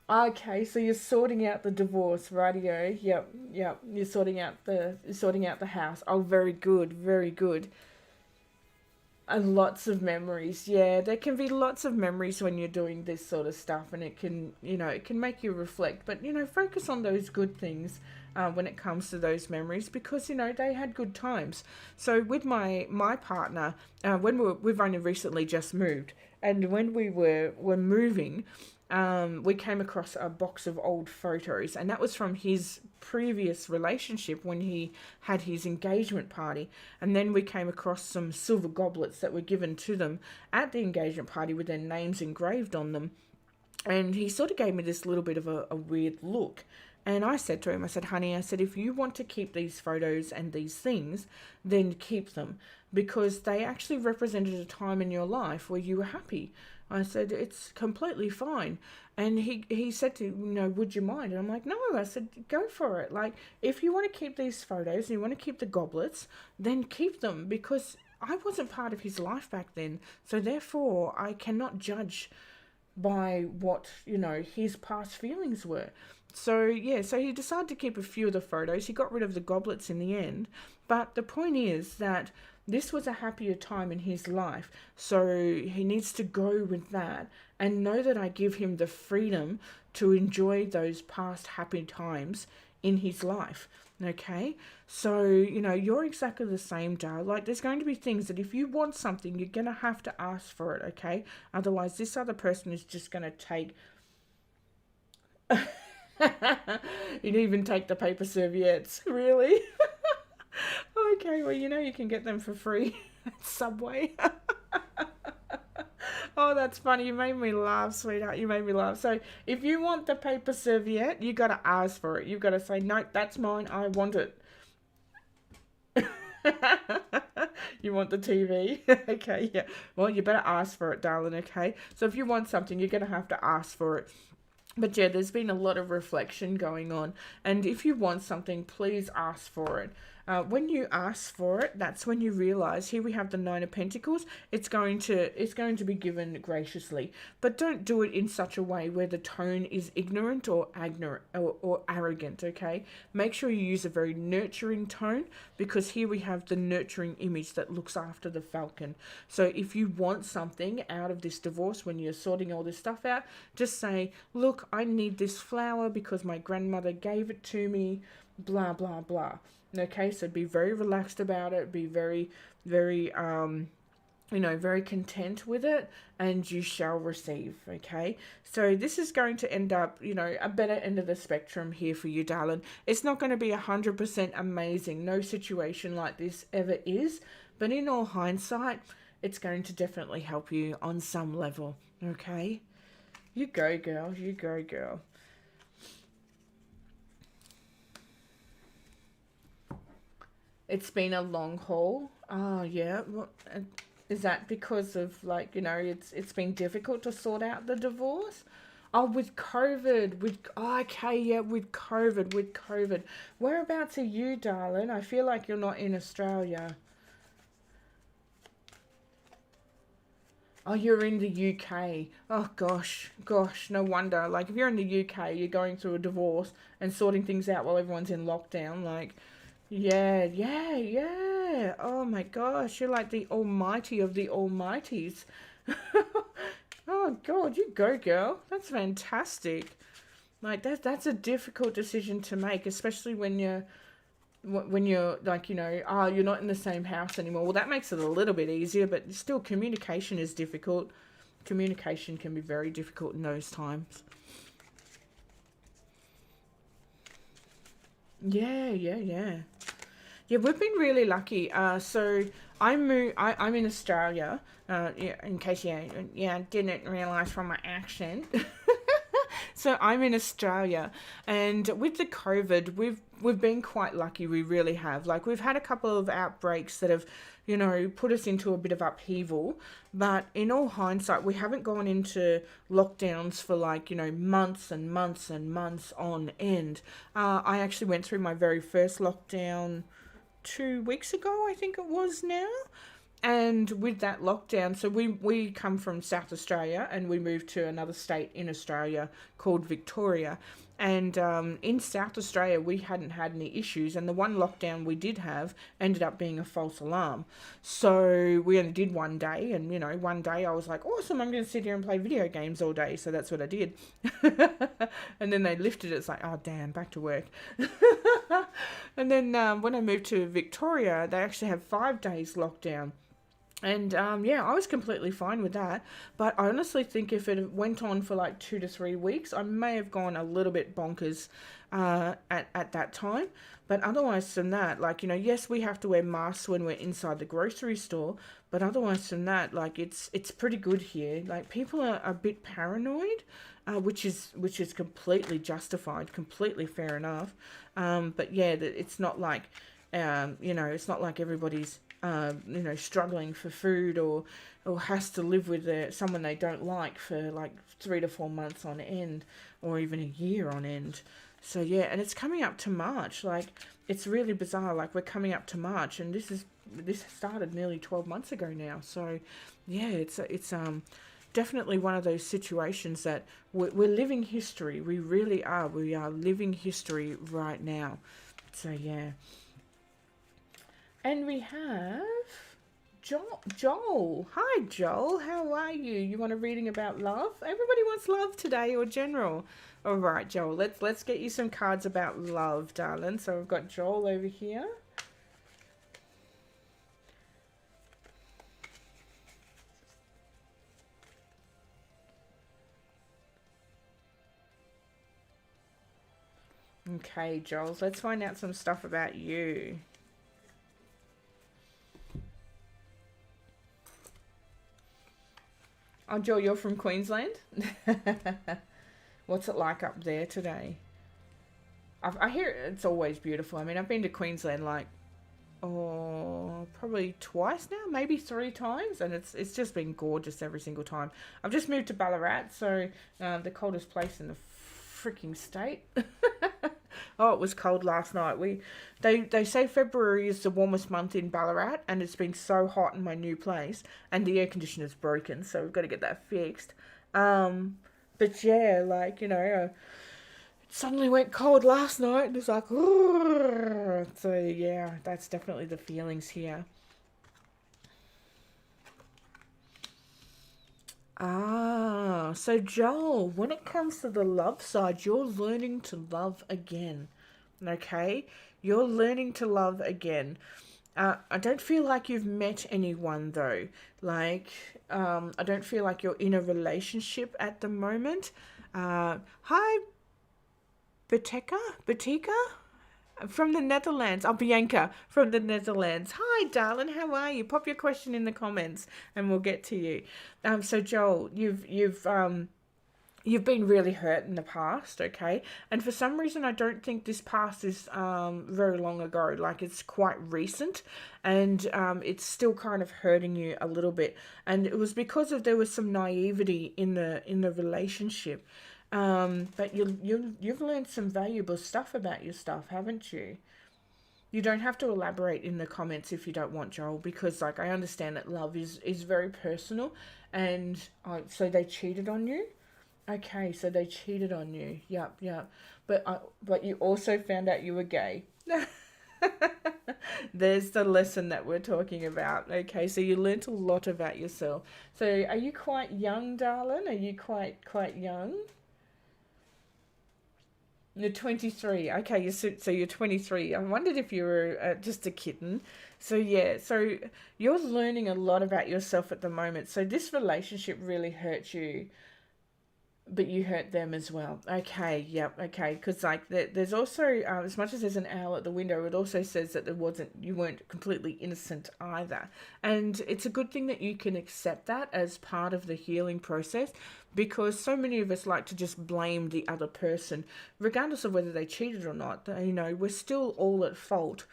okay, so you're sorting out the divorce, radio. Yep. You're sorting out the house. Oh, very good, very good. And lots of memories. Yeah, there can be lots of memories when you're doing this sort of stuff, and it can, it can make you reflect. But focus on those good things when it comes to those memories, because they had good times. So with my partner, we've only recently just moved, and when we're moving. We came across a box of old photos, and that was from his previous relationship when he had his engagement party. And then we came across some silver goblets that were given to them at the engagement party with their names engraved on them. And he sort of gave me this little bit of a weird look. And I said to him, I said, honey, I said, if you want to keep these photos and these things, then keep them, because they actually represented a time in your life where you were happy. I said, it's completely fine. And he said to, would you mind? And I'm like, no. I said, go for it. Like, if you want to keep these photos and you want to keep the goblets, then keep them, because I wasn't part of his life back then. So therefore, I cannot judge by what, his past feelings were. So, yeah, so he decided to keep a few of the photos. He got rid of the goblets in the end. But the point is that this was a happier time in his life. So he needs to go with that and know that I give him the freedom to enjoy those past happy times in his life. Okay, so you're exactly the same, Dale. Like, there's going to be things that if you want something, you're gonna have to ask for it. Okay, otherwise this other person is just gonna take you'd even take the paper serviettes, really. Okay, well, you can get them for free at Subway. Oh, that's funny. You made me laugh, sweetheart. You made me laugh. So if you want the paper serviette, you got to ask for it. You've got to say, no, that's mine. I want it. You want the TV? Okay, yeah. Well, you better ask for it, darling, okay? So if you want something, you're going to have to ask for it. But yeah, there's been a lot of reflection going on. And if you want something, please ask for it. When you ask for it, that's when you realize, here we have the Nine of Pentacles. It's going to be given graciously, but don't do it in such a way where the tone is ignorant or arrogant. Okay, make sure you use a very nurturing tone, because here we have the nurturing image that looks after the falcon. So if you want something out of this divorce, when you're sorting all this stuff out, just say, look, I need this flower because my grandmother gave it to me, blah blah blah. Okay, so be very relaxed about it, be very, very, very content with it, and you shall receive, okay? So this is going to end up, a better end of the spectrum here for you, darling. It's not going to be 100% amazing. No situation like this ever is, but in all hindsight, it's going to definitely help you on some level, okay? You go, girl. You go, girl. It's been a long haul. Oh, yeah. Is that because of, it's been difficult to sort out the divorce? Oh, with COVID. Okay, yeah, with COVID. Whereabouts are you, darling? I feel like you're not in Australia. Oh, you're in the UK. Oh, gosh, no wonder. Like, if you're in the UK, you're going through a divorce and sorting things out while everyone's in lockdown. Like, yeah. Oh, my gosh, you're like the almighty of the almighties. Oh, God, you go, girl. That's fantastic. Like, that's a difficult decision to make, especially when you're like, you're not in the same house anymore. Well, that makes it a little bit easier, but still, communication is difficult. Communication can be very difficult in those times. Yeah. Yeah, we've been really lucky. So I'm in Australia. In case you didn't realize from my accent. So I'm in Australia, and with the COVID, we've been quite lucky. We really have. Like, we've had a couple of outbreaks that have, put us into a bit of upheaval. But in all hindsight, we haven't gone into lockdowns for months and months and months on end. I actually went through my very first lockdown 2 weeks ago, I think it was now. And with that lockdown, so we come from South Australia and we moved to another state in Australia called Victoria. And in South Australia, we hadn't had any issues. And the one lockdown we did have ended up being a false alarm. So we only did one day. And, one day I was like, awesome, I'm going to sit here and play video games all day. So that's what I did. And then they lifted it. It's like, oh, damn, back to work. And then when I moved to Victoria, they actually have 5 days lockdown. And yeah, I was completely fine with that. But I honestly think if it went on for like 2 to 3 weeks, I may have gone a little bit bonkers at that time. But otherwise than that, like, yes, we have to wear masks when we're inside the grocery store. But otherwise than that, like, it's pretty good here. Like, people are a bit paranoid, which is completely justified, completely fair enough. But yeah, it's not like, it's not like everybody's struggling for food, or has to live with someone they don't like for like 3 to 4 months on end, or even a year on end. So yeah, and it's coming up to March. Like, it's really bizarre. Like, we're coming up to March, and this started nearly 12 months ago now. So yeah, it's definitely one of those situations that we're living history. We really are. We are living history right now. So yeah. And we have Joel. Hi, Joel. How are you? You want a reading about love? Everybody wants love today, or general. All right, Joel. Let's get you some cards about love, darling. So we've got Joel over here. Okay, Joel. Let's find out some stuff about you. Oh, Joel, you're from Queensland? What's it like up there today? I hear it's always beautiful. I mean, I've been to Queensland like, probably twice now, maybe 3 times, and it's just been gorgeous every single time. I've just moved to Ballarat, so the coldest place in the freaking state. Oh, it was cold last night. They say February is the warmest month in Ballarat, and it's been so hot in my new place, and the air conditioner's broken, so we've got to get that fixed. But yeah, like, it suddenly went cold last night, and it's like, so yeah, that's definitely the feelings here. So Joel, when it comes to the love side, you're learning to love again. Okay? You're learning to love again. I don't feel like you've met anyone though. Like, I don't feel like you're in a relationship at the moment. Hi, Batika? From the Netherlands. Oh, Bianca from the Netherlands. Hi, darling. How are you? Pop your question in the comments, and we'll get to you. So Joel, you've been really hurt in the past, okay? And for some reason, I don't think this past is very long ago. Like, it's quite recent, and it's still kind of hurting you a little bit. And it was because there was some naivety in the relationship. But you've learned some valuable stuff about your stuff, haven't you? You don't have to elaborate in the comments if you don't want, Joel, because like, I understand that love is very personal, and so they cheated on you. Okay, so they cheated on you. Yep, yep. But you also found out you were gay. There's the lesson that we're talking about. Okay, so you learnt a lot about yourself. So are you quite young, darling? Are you quite young? You're 23. Okay, so you're 23. I wondered if you were just a kitten. So yeah, so you're learning a lot about yourself at the moment. So this relationship really hurt you, but you hurt them as well. Okay, yep, okay. Because like, there's also as much as there's an owl at the window, it also says that you weren't completely innocent either. And it's a good thing that you can accept that as part of the healing process, because so many of us like to just blame the other person, regardless of whether they cheated or not. We're still all at fault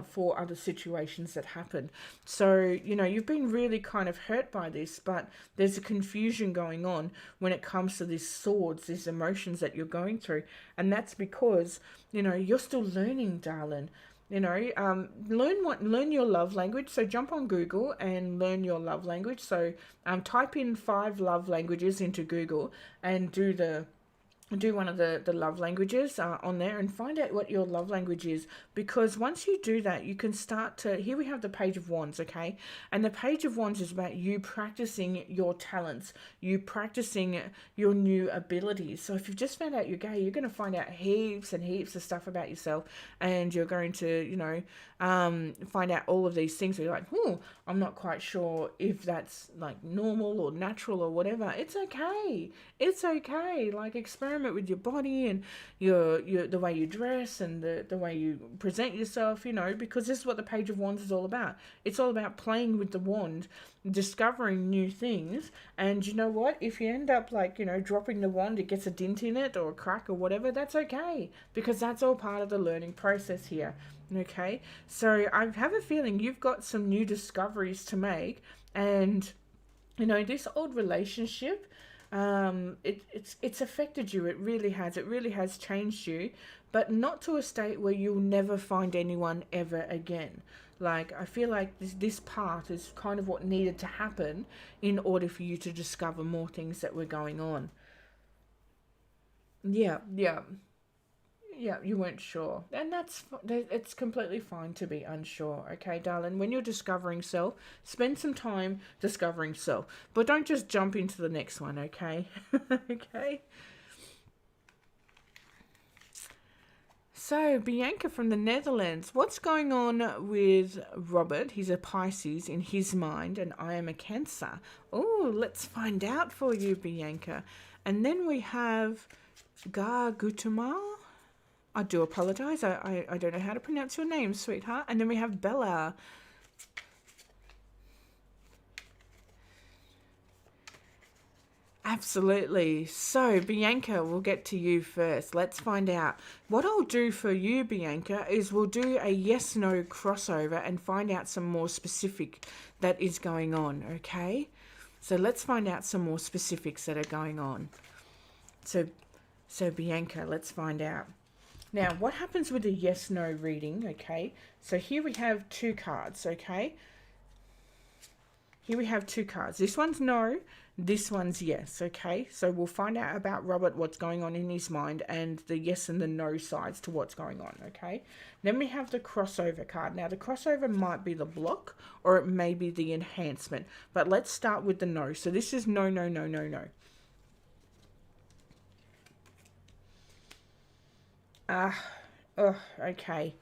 for other situations that happen. So, you've been really kind of hurt by this, but there's a confusion going on when it comes to these swords, these emotions that you're going through. And that's because, you're still learning, darling. Learn your love language. So jump on Google and learn your love language. So type in 5 love languages into Google and do the do one of the love languages on there and find out what your love language is, because once you do that you can start to, here we have the Page of Wands, okay, and the Page of Wands is about you practicing your talents, you practicing your new abilities. So if you've just found out you're gay, you're going to find out heaps and heaps of stuff about yourself, and you're going to, you know, find out all of these things where you're like, I'm not quite sure if that's like normal or natural or whatever. It's okay. It's okay. Like, experiment with your body and your the way you dress and the way you present yourself, you know, because this is what the Page of Wands is all about. It's all about playing with the wand, discovering new things. And you know what? If you end up, like, you know, dropping the wand, it gets a dint in it or a crack or whatever, that's okay, because that's all part of the learning process here. Okay, so I have a feeling you've got some new discoveries to make, and you know, this old relationship, it's affected you. It really has. It really has changed you, but not to a state where you'll never find anyone ever again. Like, I feel like this part is kind of what needed to happen in order for you to discover more things that were going on. Yeah, yeah. Yeah, you weren't sure. And it's completely fine to be unsure, okay, darling? When you're discovering self, spend some time discovering self. But don't just jump into the next one, okay? Okay? So, Bianca from the Netherlands, what's going on with Robert? He's a Pisces in his mind, and I am a Cancer. Oh, let's find out for you, Bianca. And then we have Gar Gutama. I do apologize. I don't know how to pronounce your name, sweetheart. And then we have Bella. Absolutely. So, Bianca, we'll get to you first. Let's find out. What I'll do for you, Bianca, is we'll do a yes-no crossover and find out some more specific that is going on, okay? So let's find out some more specifics that are going on. So Bianca, let's find out. Now, what happens with a yes-no reading, okay? So here we have two cards, okay? Here we have two cards. This one's no, this one's yes, okay? So we'll find out about Robert, what's going on in his mind, and the yes and the no sides to what's going on, okay? Then we have the crossover card. Now, the crossover might be the block, or it may be the enhancement. But let's start with the no. So this is no, no, no, no, no. Okay.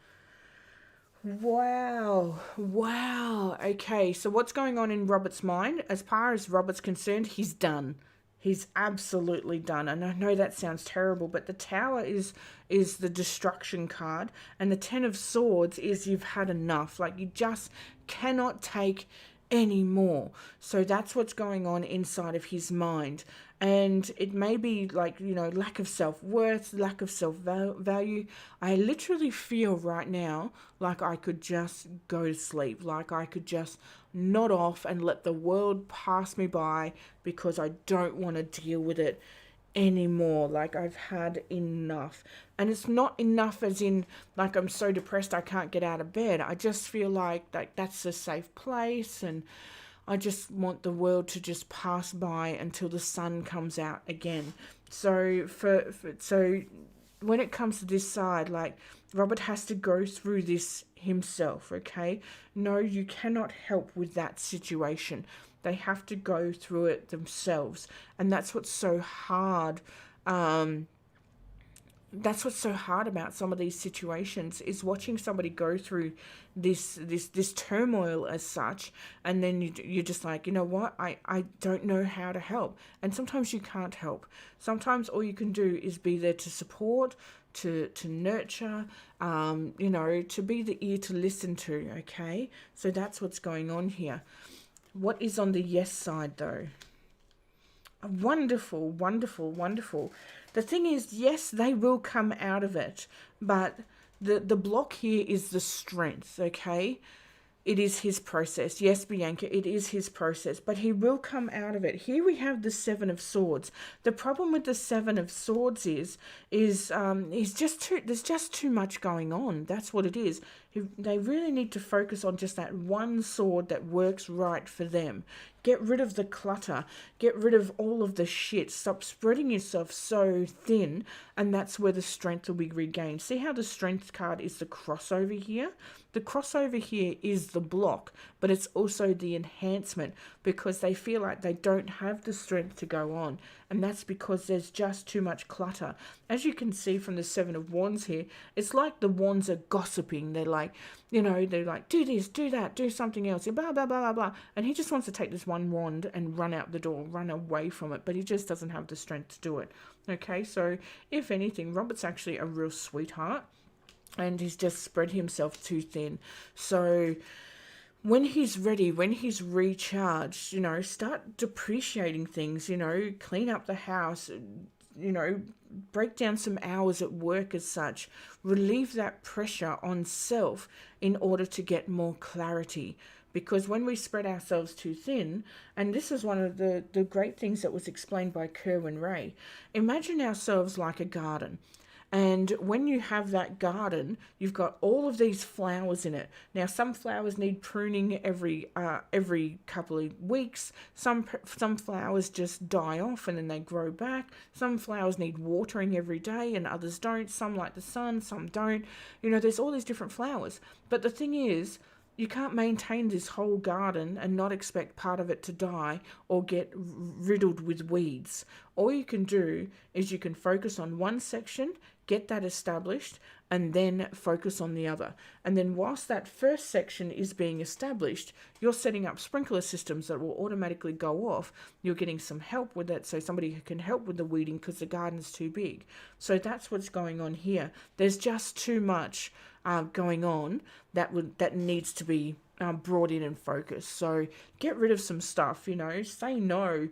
Wow. Wow. Okay. So what's going on in Robert's mind? As far as Robert's concerned, he's done. He's absolutely done. And I know that sounds terrible, but the Tower is the destruction card, and the Ten of Swords is you've had enough. Like, you just cannot take anymore. So that's what's going on inside of his mind. And it may be like, you know, lack of self-worth, lack of self-value. I literally feel right now like I could just go to sleep, like I could just nod off and let the world pass me by, because I don't want to deal with it anymore. Like, I've had enough. And it's not enough as in like I'm so depressed I can't get out of bed. I just feel like that's a safe place, and I just want the world to just pass by until the sun comes out again. So so when it comes to this side, like, Robert has to go through this himself, okay? No, you cannot help with that situation. They have to go through it themselves. And that's what's so hard. That's what's so hard about some of these situations, is watching somebody go through this turmoil as such, and then you're just like, you know what, I don't know how to help. And sometimes you can't help. Sometimes all you can do is be there to support, to nurture, you know, to be the ear to listen to, okay? So that's what's going on here. What is on the yes side, though? Wonderful, wonderful, wonderful. The thing is, yes, they will come out of it, but the block here is the strength, okay? It is his process. Yes, Bianca, it is his process, but he will come out of it. Here we have the Seven of Swords. The problem with the Seven of Swords is he's just there's just too much going on. That's what it is. They really need to focus on just that one sword that works right for them. Get rid of the clutter. Get rid of all of the shit. Stop spreading yourself so thin, and that's where the strength will be regained. See how the strength card is the crossover here? The crossover here is the block, but it's also the enhancement, because they feel like they don't have the strength to go on, and that's because there's just too much clutter. As you can see from the Seven of Wands here, it's like the wands are gossiping. They're like, they're like, do this, do that, do something else, blah, blah, blah, blah, blah. And he just wants to take this one wand and run out the door, run away from it, but he just doesn't have the strength to do it. Okay, so if anything, Robert's actually a real sweetheart, and he's just spread himself too thin. So when he's ready, when he's recharged, start depreciating things, clean up the house, break down some hours at work as such. Relieve that pressure on self in order to get more clarity. Because when we spread ourselves too thin, and this is one of the great things that was explained by Kerwin Rae, imagine ourselves like a garden. And when you have that garden, you've got all of these flowers in it. Now, some flowers need pruning every couple of weeks. Some flowers just die off and then they grow back. Some flowers need watering every day and others don't. Some like the sun, some don't. There's all these different flowers. But the thing is, you can't maintain this whole garden and not expect part of it to die or get riddled with weeds. All you can do is you can focus on one section, get that established, and then focus on the other. And then whilst that first section is being established, you're setting up sprinkler systems that will automatically go off. You're getting some help with it, so somebody who can help with the weeding because the garden's too big. So that's what's going on here. There's just too much going on that needs to be brought in and focused. So get rid of some stuff, say no,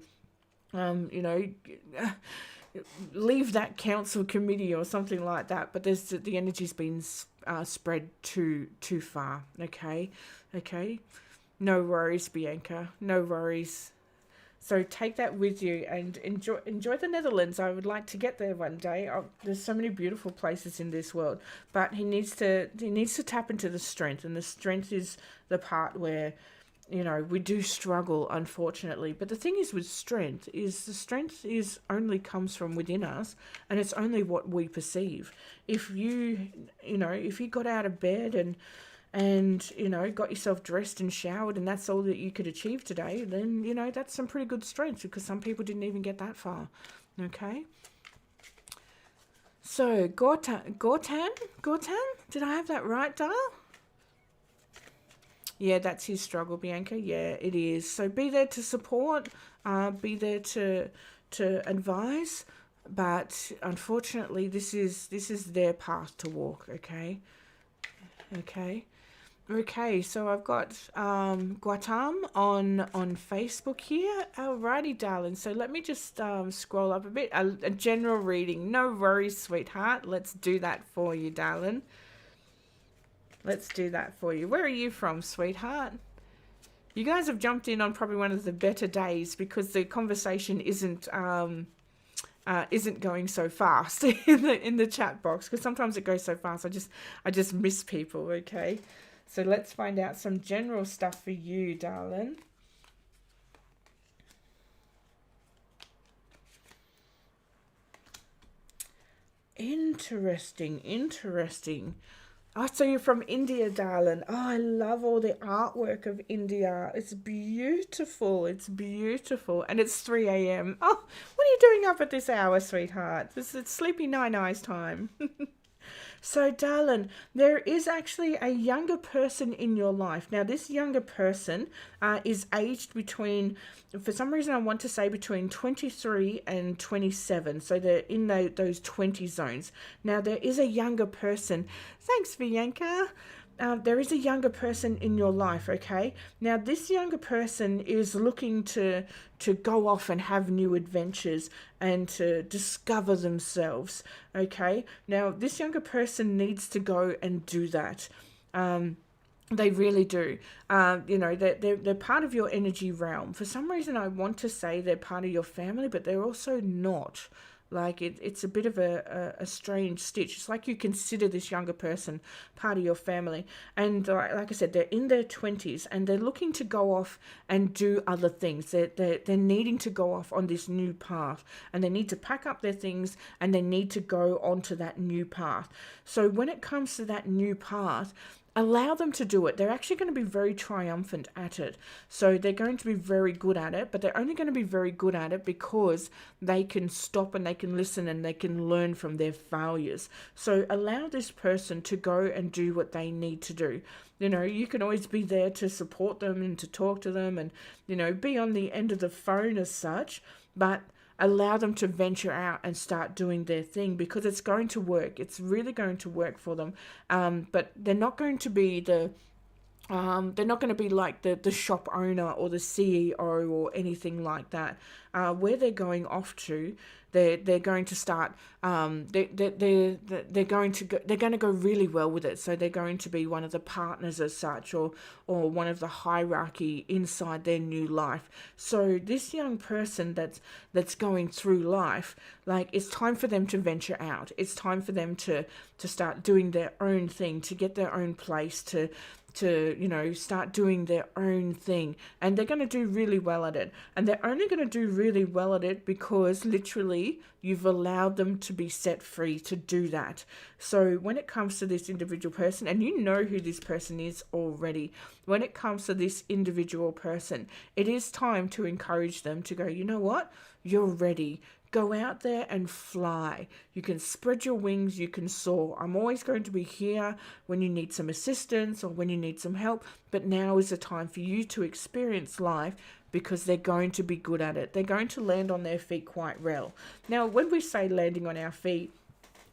leave that council committee or something like that. But the energy's been spread too far. Okay, no worries, Bianca, no worries. So take that with you and enjoy the Netherlands. I would like to get there one day. There's so many beautiful places in this world, but he needs to tap into the strength, and the strength is the part where we do struggle, unfortunately. But the thing is with strength is the strength only comes from within us, and it's only what we perceive. If you got out of bed and got yourself dressed and showered and that's all that you could achieve today, then, that's some pretty good strength, because some people didn't even get that far. Okay. So, Gortan, did I have that right, Dal? Yeah, that's his struggle, Bianca. Yeah, it is. So be there to support, be there to advise, but unfortunately this is their path to walk, okay? Okay, so I've got Guatam on Facebook here. Alrighty, darling. So let me just scroll up a bit. A general reading. No worries, sweetheart. Let's do that for you, darling. Let's do that for you. Where are you from, sweetheart? You guys have jumped in on probably one of the better days, because the conversation isn't going so fast in the chat box, because sometimes it goes so fast. I just miss people. Okay. So let's find out some general stuff for you, darling. Interesting. Oh, so you're from India, darling. Oh, I love all the artwork of India. It's beautiful. And it's 3 a.m. Oh, what are you doing up at this hour, sweetheart? It's sleepy nine eyes time. So, darling, there is actually a younger person in your life. Now, this younger person is aged between, for some reason I want to say between 23 and 27. So they're in those 20 zones. Now, there is a younger person. Thanks, Bianca. There is a younger person in your life, okay? Now, this younger person is looking to go off and have new adventures and to discover themselves, okay? Now, this younger person needs to go and do that. They really do. They're part of your energy realm. For some reason, I want to say they're part of your family, but they're also not. Like it's a bit of a strange stitch. It's like you consider this younger person part of your family. And like I said, they're in their 20s and they're looking to go off and do other things. They're needing to go off on this new path, and they need to pack up their things and they need to go onto that new path. So when it comes to that new path, allow them to do it. They're actually going to be very triumphant at it. So they're going to be very good at it, but they're only going to be very good at it because they can stop and they can listen and they can learn from their failures. So allow this person to go and do what they need to do. You know, you can always be there to support them and to talk to them and, you know, be on the end of the phone as such, but allow them to venture out and start doing their thing, because it's going to work. It's really going to work for them. But they're not going to be they're not going to be like the shop owner or the CEO or anything like that. Where they're going off to, they're going to start. They're going to go really well with it. So they're going to be one of the partners as such, or one of the hierarchy inside their new life. So this young person that's going through life, like, it's time for them to venture out. It's time for them to start doing their own thing, to get their own place, to you know, start doing their own thing. And they're going to do really well at it. And they're only going to do really well at it because literally you've allowed them to be set free to do that. So when it comes to this individual person, and you know who this person is already, when it comes to this individual person, it is time to encourage them to go, you know what, you're ready. Go out there and fly. You can spread your wings, you can soar. I'm always going to be here when you need some assistance or when you need some help, but now is the time for you to experience life, because they're going to be good at it. They're going to land on their feet quite well. Now, when we say landing on our feet,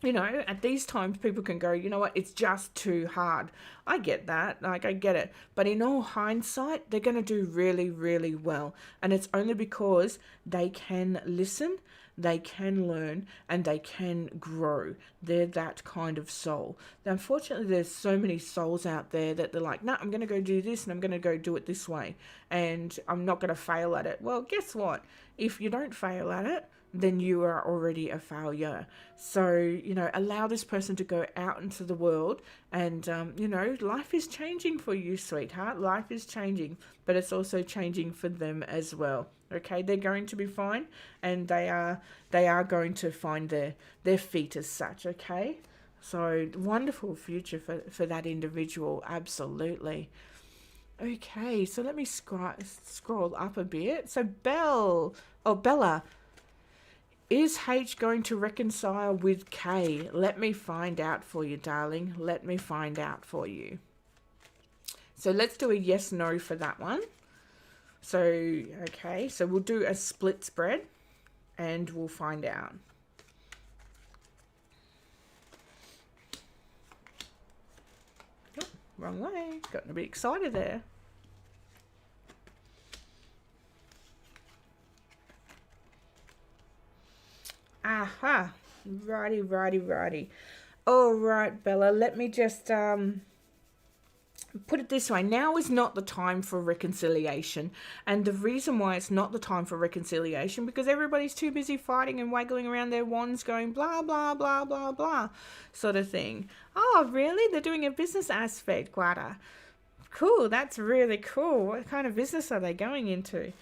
you know, at these times people can go, you know what, it's just too hard. I get that, like, I get it. But in all hindsight, they're going to do really, really well. And it's only because they can listen, they can learn, and they can grow. They're that kind of soul. Now, unfortunately, there's so many souls out there that they're like, no, I'm going to go do this and I'm going to go do it this way. And I'm not going to fail at it. Well, guess what? If you don't fail at it, then you are already a failure. So, you know, allow this person to go out into the world and, you know, life is changing for you, sweetheart. Life is changing, but it's also changing for them as well. Okay, they're going to be fine, and they are going to find their feet as such, okay? So, wonderful future for that individual, absolutely. Okay, so let me scroll up a bit. So, Bella, is H going to reconcile with K? Let me find out for you, darling. Let me find out for you. So let's do a yes/no for that one. So, okay, so we'll do a split spread and we'll find out. Oh, wrong way. Got a bit excited there. Aha. Righty. All right, Bella, let me just put it this way. Now is not the time for reconciliation. And the reason why it's not the time for reconciliation, because everybody's too busy fighting and waggling around their wands going blah, blah, blah, blah, blah, sort of thing. Oh, really? They're doing a business aspect, Guada. Cool, that's really cool. What kind of business are they going into?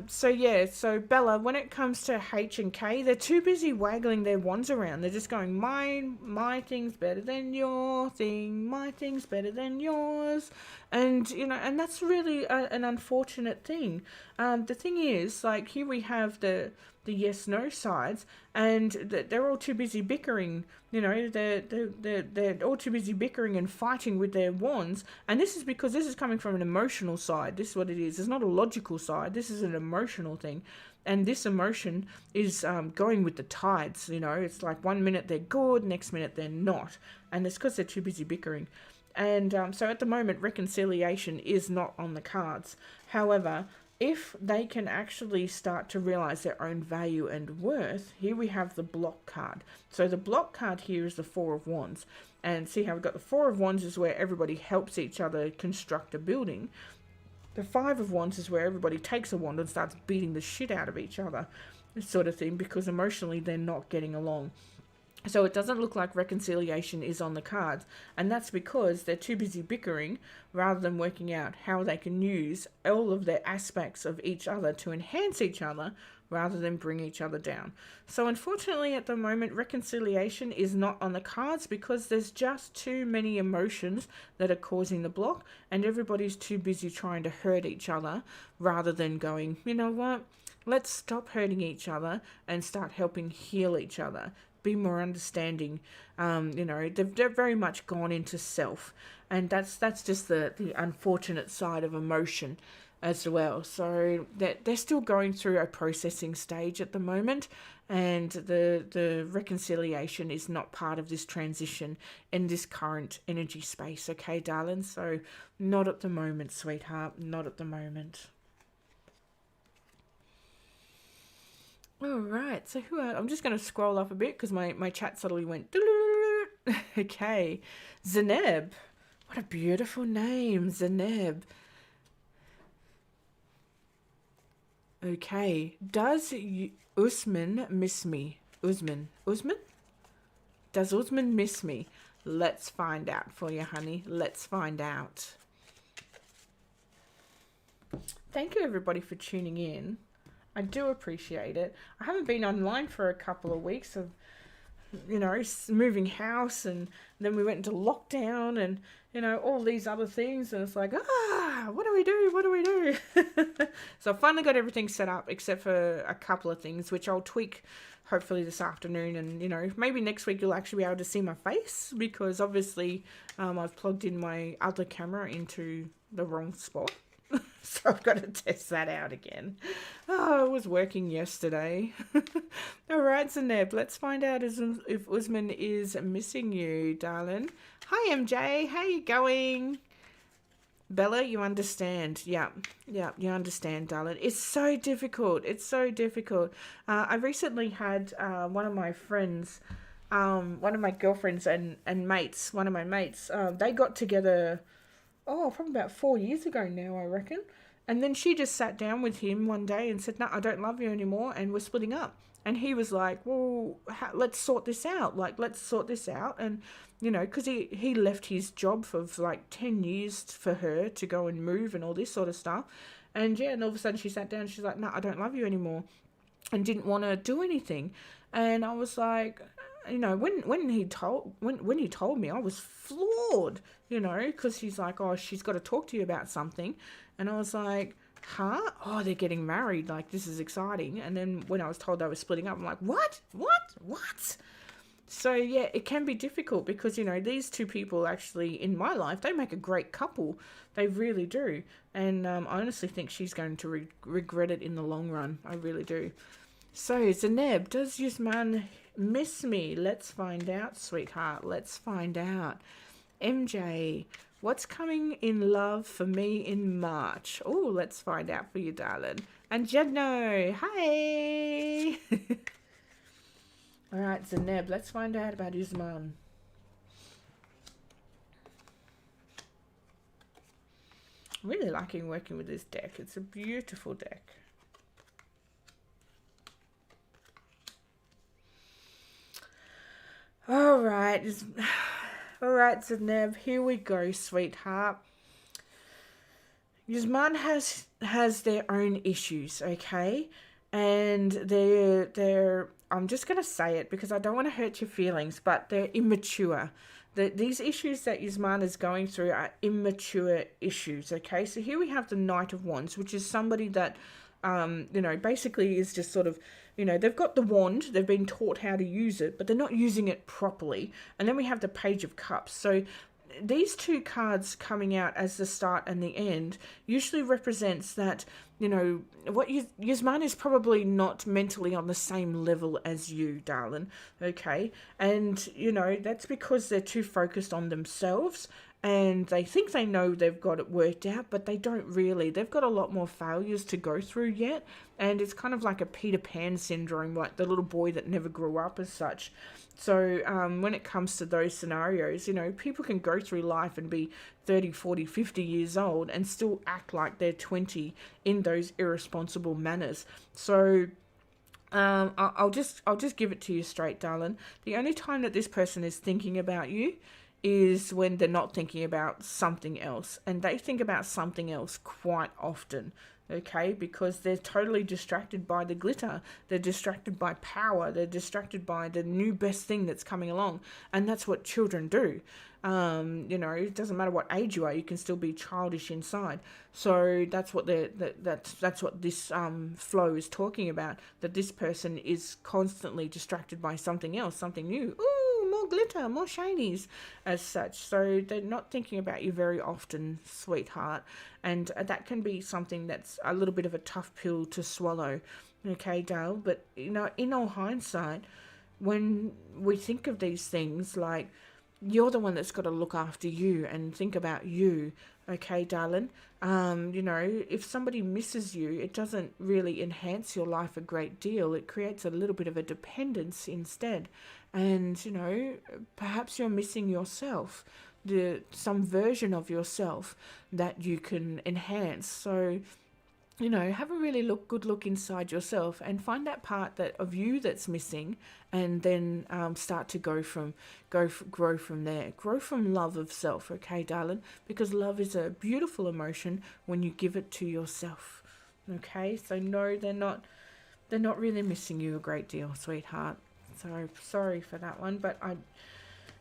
So Bella, when it comes to H and K, they're too busy waggling their wands around. They're just going, my thing's better than your thing, my thing's better than yours. And, you know, and that's really an unfortunate thing. The thing is, like, here we have the yes/no sides, and they're all too busy bickering. You know, they're all too busy bickering and fighting with their wands. And this is because this is coming from an emotional side. This is what it is. It's not a logical side. This is an emotional thing. And this emotion is going with the tides, you know. It's like 1 minute they're good, next minute they're not. And it's because they're too busy bickering. And so at the moment, reconciliation is not on the cards. However, if they can actually start to realize their own value and worth, here we have the block card. So the block card here is the Four of Wands. And see how we've got the Four of Wands is where everybody helps each other construct a building. The Five of Wands is where everybody takes a wand and starts beating the shit out of each other. sort of thing, because emotionally they're not getting along. So it doesn't look like reconciliation is on the cards, and that's because they're too busy bickering rather than working out how they can use all of their aspects of each other to enhance each other rather than bring each other down. So unfortunately at the moment reconciliation is not on the cards because there's just too many emotions that are causing the block, and everybody's too busy trying to hurt each other rather than going, you know what, let's stop hurting each other and start helping heal each other. Be more understanding. They've very much gone into self, and that's just the unfortunate side of emotion as well. So they're still going through a processing stage at the moment, and the reconciliation is not part of this transition in this current energy space. Okay, darling. So not at the moment, sweetheart. Not at the moment. All right, so I'm just going to scroll up a bit because my chat suddenly went. Okay, Zeneb. What a beautiful name, Zeneb. Okay, does Usman miss me? Usman? Does Usman miss me? Let's find out for you, honey. Let's find out. Thank you, everybody, for tuning in. I do appreciate it. I haven't been online for a couple of weeks of, moving house, and then we went into lockdown and, all these other things. And it's like, what do we do? So I finally got everything set up except for a couple of things, which I'll tweak hopefully this afternoon. And, maybe next week you'll actually be able to see my face because obviously I've plugged in my other camera into the wrong spot. So I've got to test that out again. Oh, it was working yesterday. All right, Zeneb, let's find out if Usman is missing you, darling. Hi, MJ. How you going? Bella, you understand. Yeah, you understand, darling. It's so difficult. I recently had one of my friends, one of my girlfriends and mates, one of my mates, they got together probably about 4 years ago now, I reckon. And then she just sat down with him one day and said, no, I don't love you anymore, and we're splitting up. And he was like, well, let's sort this out. And, because he left his job for like 10 years for her to go and move and all this sort of stuff. And and all of a sudden she sat down and she's like, no, I don't love you anymore, and didn't want to do anything. And I was like, when he told me, I was floored, because he's like, oh, she's got to talk to you about something. And I was like, huh? Oh, they're getting married. Like, this is exciting. And then when I was told they were splitting up, I'm like, what? So, yeah, it can be difficult because, these two people actually in my life, they make a great couple. They really do. And I honestly think she's going to regret it in the long run. I really do. So, Zeneb, does Usman miss me? Let's find out, sweetheart. Let's find out. MJ, what's coming in love for me in March? Oh, let's find out for you, darling. And Jedno, hi. All right, Zeneb, let's find out about Usman. I'm really liking working with this deck. It's a beautiful deck. All right, Zeneb, here we go, sweetheart. Usman has their own issues, okay? And they're I'm just going to say it because I don't want to hurt your feelings, but they're immature. These issues that Usman is going through are immature issues, okay? So here we have the Knight of Wands, which is somebody that, basically is just sort of, they've got the wand, they've been taught how to use it, but they're not using it properly. And then we have the Page of Cups. So these two cards coming out as the start and the end usually represents that, what Usman is probably not mentally on the same level as you, darling, okay? And, that's because they're too focused on themselves and they think they know they've got it worked out, but they don't really. They've got a lot more failures to go through yet, and it's kind of like a Peter Pan syndrome, like the little boy that never grew up as such. So when it comes to those scenarios, people can go through life and be 30, 40, 50 years old and still act like they're 20 in those irresponsible manners. So I'll just give it to you straight, darling. The only time that this person is thinking about you is when they're not thinking about something else, and they think about something else quite often. Okay, because they're totally distracted by the glitter, they're distracted by power, they're distracted by the new best thing that's coming along, and that's what children do. It doesn't matter what age you are, you can still be childish inside. So that's what that's what this flow is talking about. That this person is constantly distracted by something else, something new. Ooh, more glitter, more shinies, as such. So they're not thinking about you very often, sweetheart, and that can be something that's a little bit of a tough pill to swallow. Okay, Dale, but in all hindsight, when we think of these things, like, you're the one that's got to look after you and think about you. Okay, darling. If somebody misses you, it doesn't really enhance your life a great deal. It creates a little bit of a dependence instead. And, perhaps you're missing yourself, some version of yourself that you can enhance. So, have a really good look inside yourself and find that part of you that's missing, and then start to grow from there. Grow from love of self, okay, darling? Because love is a beautiful emotion when you give it to yourself. Okay, so no, they're not really missing you a great deal, sweetheart. So sorry for that one, but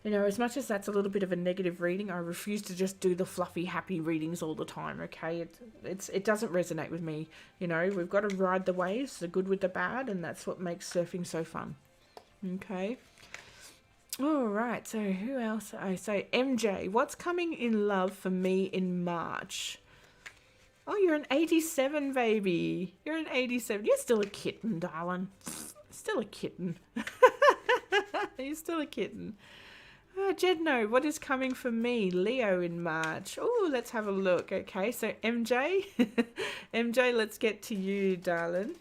as much as that's a little bit of a negative reading, I refuse to just do the fluffy, happy readings all the time, okay? It doesn't resonate with me. We've got to ride the waves, the good with the bad, and that's what makes surfing so fun. Okay? All right, so who else? I say MJ, what's coming in love for me in March? Oh, you're an 87, baby. You're an 87. You're still a kitten, darling. Still a kitten. You're still a kitten. Jedno, what is coming for me, Leo, in March? Oh, let's have a look. Okay, so MJ, MJ, let's get to you, darling.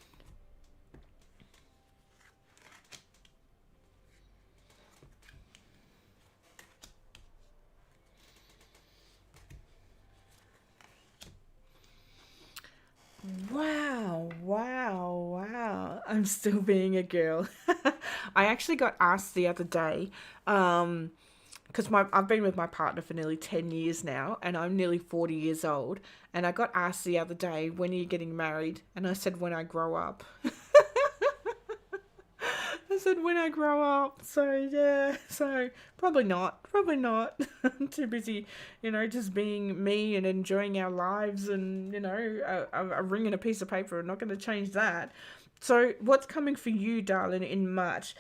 Wow. I'm still being a girl. I actually got asked the other day, because I've been with my partner for nearly 10 years now, and I'm nearly 40 years old, and I got asked the other day, when are you getting married? And I said, when I grow up. I said, when I grow up. So, yeah. So, probably not. I'm too busy, just being me and enjoying our lives, and, a ring and a piece of paper. I'm not going to change that. So, what's coming for you, darling, in March?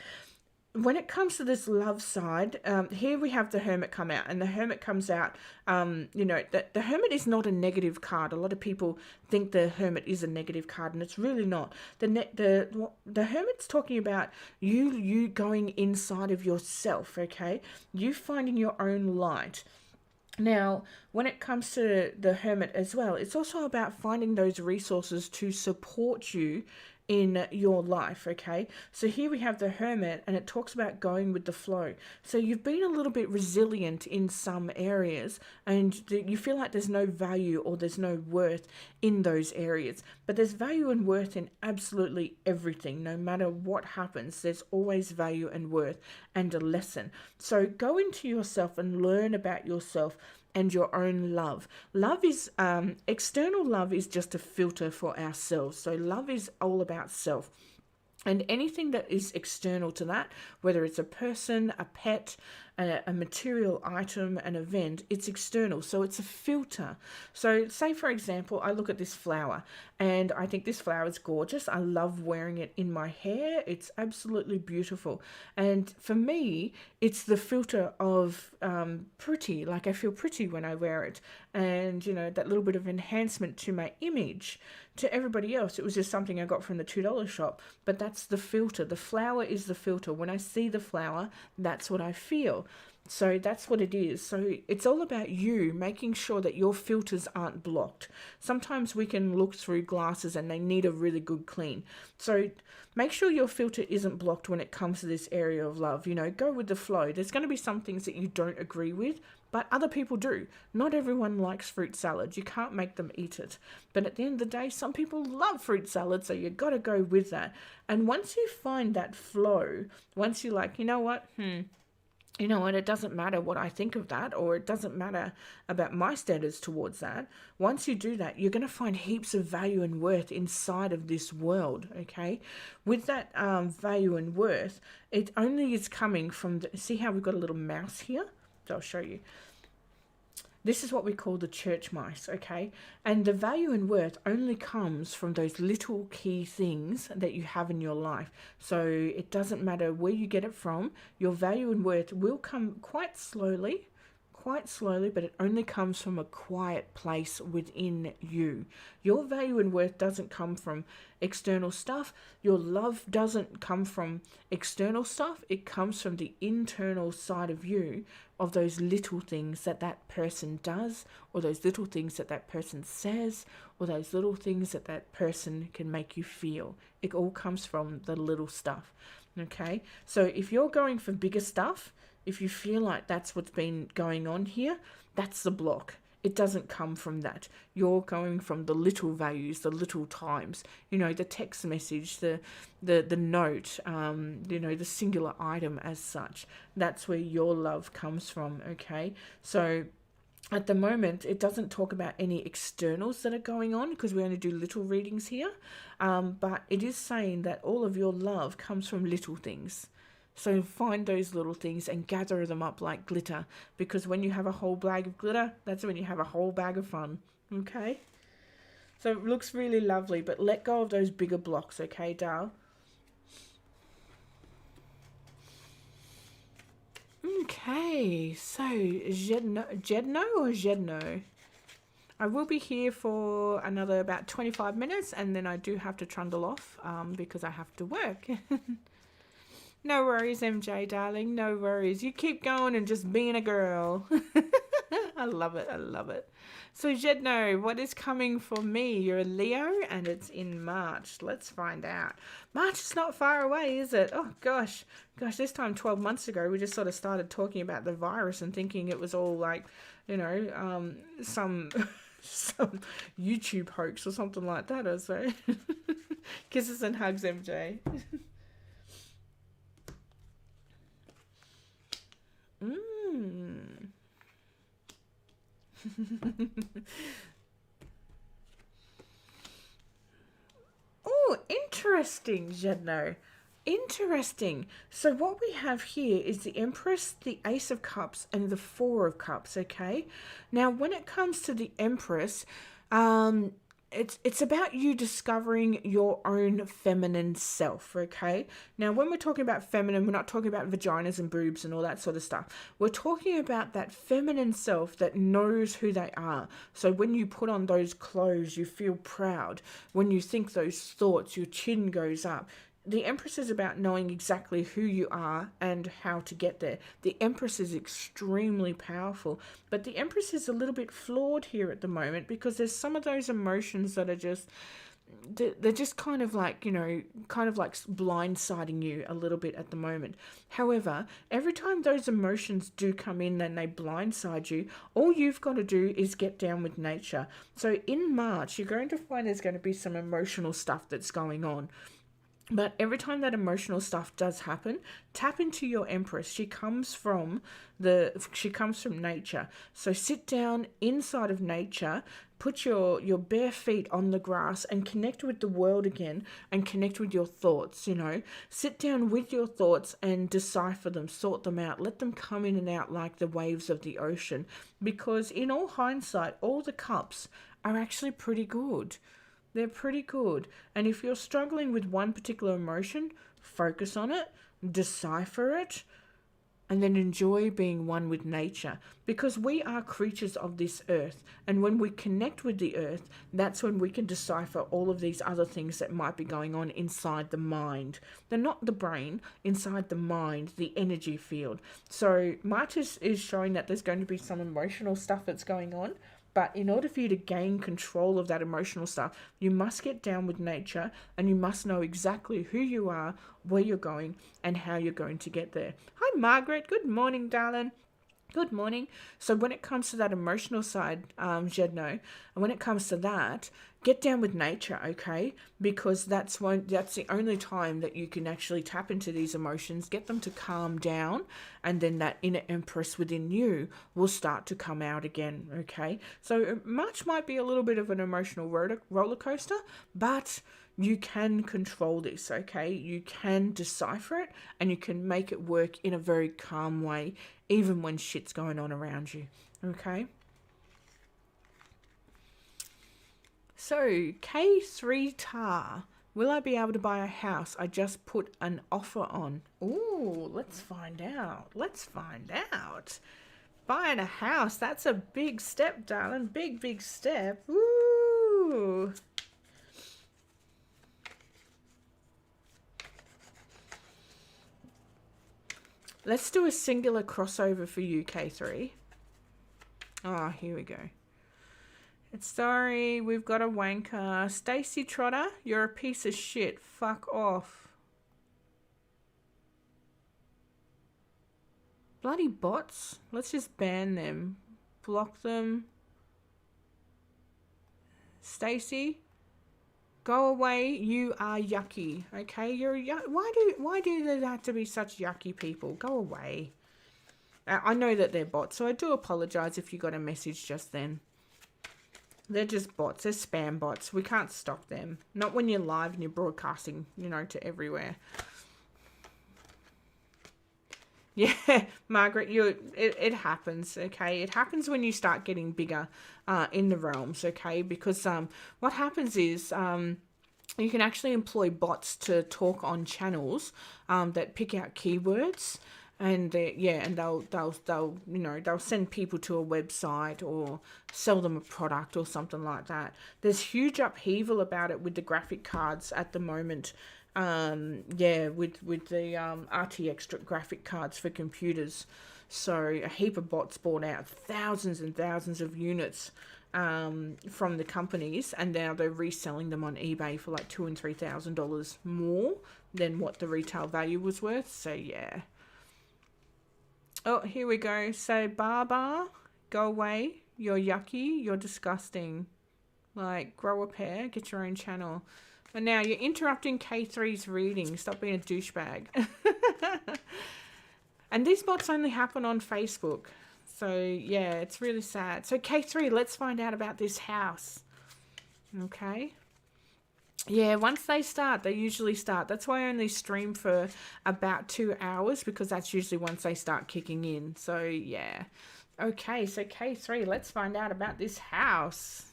When it comes to this love side, here we have the Hermit come out, and the Hermit comes out. The Hermit is not a negative card. A lot of people think the Hermit is a negative card, and it's really not. The Hermit's talking about you going inside of yourself. Okay, you finding your own light. Now, when it comes to the Hermit as well, it's also about finding those resources to support you in your life, okay? So here we have the Hermit, and it talks about going with the flow. So you've been a little bit resilient in some areas, and you feel like there's no value or there's no worth in those areas. But there's value and worth in absolutely everything. No matter what happens, there's always value and worth and a lesson. So go into yourself and learn about yourself and your own love. Love is, external love is just a filter for ourselves. So love is all about self. And anything that is external to that, whether it's a person, a pet, a material item, an event, it's external. So it's a filter. So say, for example, I look at this flower and I think this flower is gorgeous. I love wearing it in my hair. It's absolutely beautiful. And for me, it's the filter of pretty. Like, I feel pretty when I wear it. And, that little bit of enhancement to my image. To everybody else, it was just something I got from the $2 shop. But that's the filter. The flower is the filter. When I see the flower, that's what I feel. well. So that's what it is. So it's all about you making sure that your filters aren't blocked. Sometimes we can look through glasses and they need a really good clean. So make sure your filter isn't blocked when it comes to this area of love. You know, go with the flow. There's going to be some things that you don't agree with, but other people do. Not everyone likes fruit salad. You can't make them eat it. But at the end of the day, some people love fruit salad, so you got to go with that. And once you find that flow, once you're like, you know what, it doesn't matter what I think of that, or it doesn't matter about my standards towards that. Once you do that, you're going to find heaps of value and worth inside of this world, okay? With that value and worth, it only is coming from, see how we've got a little mouse here? So I'll show you. This is what we call the church mice, okay? And the value and worth only comes from those little key things that you have in your life. So it doesn't matter where you get it from. Your value and worth will come quite slowly, but it only comes from a quiet place within you. Your value and worth doesn't come from external stuff. Your love doesn't come from external stuff. It comes from the internal side of you, of those little things that that person does, or those little things that that person says, or those little things that that person can make you feel. It all comes from the little stuff, okay? So if you're going for bigger stuff, if you feel like that's what's been going on here, that's the block. It doesn't come from that. You're going from the little values, the little times, the text message, the note, the singular item as such. That's where your love comes from, okay? So at the moment, it doesn't talk about any externals that are going on because we only do little readings here. But it is saying that all of your love comes from little things. So find those little things and gather them up like glitter, because when you have a whole bag of glitter, that's when you have a whole bag of fun, okay? So it looks really lovely, but let go of those bigger blocks, okay, Dal? Okay, so Jedno or Jedno? I will be here for another about 25 minutes, and then I do have to trundle off because I have to work. No worries, MJ, darling. No worries. You keep going and just being a girl. I love it. I love it. So, Jedno, what is coming for me? You're a Leo and it's in March. Let's find out. March is not far away, is it? Oh, gosh. This time 12 months ago, we just sort of started talking about the virus and thinking it was all like, some YouTube hoax or something like that, or so. Kisses and hugs, MJ. Oh, interesting, Jedno. Interesting. So what we have here is the Empress, the Ace of Cups, and the Four of Cups, okay? Now, when it comes to the Empress, it's about you discovering your own feminine self, okay? Now, when we're talking about feminine, we're not talking about vaginas and boobs and all that sort of stuff. We're talking about that feminine self that knows who they are. So when you put on those clothes, you feel proud. When you think those thoughts, your chin goes up. The Empress is about knowing exactly who you are and how to get there. The Empress is extremely powerful, but the Empress is a little bit flawed here at the moment because there's some of those emotions that are just, they're just kind of like blindsiding you a little bit at the moment. However, every time those emotions do come in and they blindside you, all you've got to do is get down with nature. So in March, you're going to find there's going to be some emotional stuff that's going on. But every time that emotional stuff does happen, tap into your Empress. She comes from nature. So sit down inside of nature, put your bare feet on the grass and connect with the world again and connect with your thoughts, Sit down with your thoughts and decipher them, sort them out, let them come in and out like the waves of the ocean. Because in all hindsight, all the cups are actually pretty good. They're pretty good. And if you're struggling with one particular emotion, focus on it, decipher it, and then enjoy being one with nature, because we are creatures of this earth, and when we connect with the earth, that's when we can decipher all of these other things that might be going on inside the mind. They're not the brain, inside the mind, the energy field. So March is showing that there's going to be some emotional stuff that's going on. But in order for you to gain control of that emotional stuff, you must get down with nature, and you must know exactly who you are, where you're going, and how you're going to get there. Hi, Margaret. Good morning, darling. Good morning. So when it comes to that emotional side, Jedno, and when it comes to that, get down with nature, okay? Because that's the only time that you can actually tap into these emotions, get them to calm down, and then that inner empress within you will start to come out again, okay? So March might be a little bit of an emotional roller coaster, but you can control this, okay? You can decipher it, and you can make it work in a very calm way, even when shit's going on around you, okay? So, K3 Tar, will I be able to buy a house I just put an offer on? Ooh, let's find out. Buying a house, that's a big step, darling. Big step. Ooh. Let's do a singular crossover for you, K3. Oh, here we go. It's sorry, we've got a wanker. Stacy Trotter, you're a piece of shit. Fuck off. Bloody bots. Let's just ban them. Block them. Stacy, go away. You are yucky. Okay, you're why do there have to be such yucky people? Go away. I know that they're bots, so I do apologize if you got a message just then. They're just bots. They're spam bots. We can't stop them. Not when you're live and you're broadcasting, to everywhere. Yeah, Margaret, it happens, okay? It happens when you start getting bigger in the realms, okay? Because what happens is you can actually employ bots to talk on channels that pick out keywords. And they'll send people to a website or sell them a product or something like that. There's huge upheaval about it with the graphic cards at the moment. With the RTX graphic cards for computers. So a heap of bots bought out thousands and thousands of units from the companies, and now they're reselling them on eBay for like $2,000 and $3,000 more than what the retail value was worth. So yeah. Oh, here we go. So, Baba, go away. You're yucky. You're disgusting. Like, grow a pair. Get your own channel. And now you're interrupting K3's reading. Stop being a douchebag. And these bots only happen on Facebook. So, yeah, it's really sad. So, K3, let's find out about this house. Okay. Yeah, once they start, they usually start. That's why I only stream for about 2 hours, because that's usually once they start kicking in. So, yeah. Okay, so K3, let's find out about this house.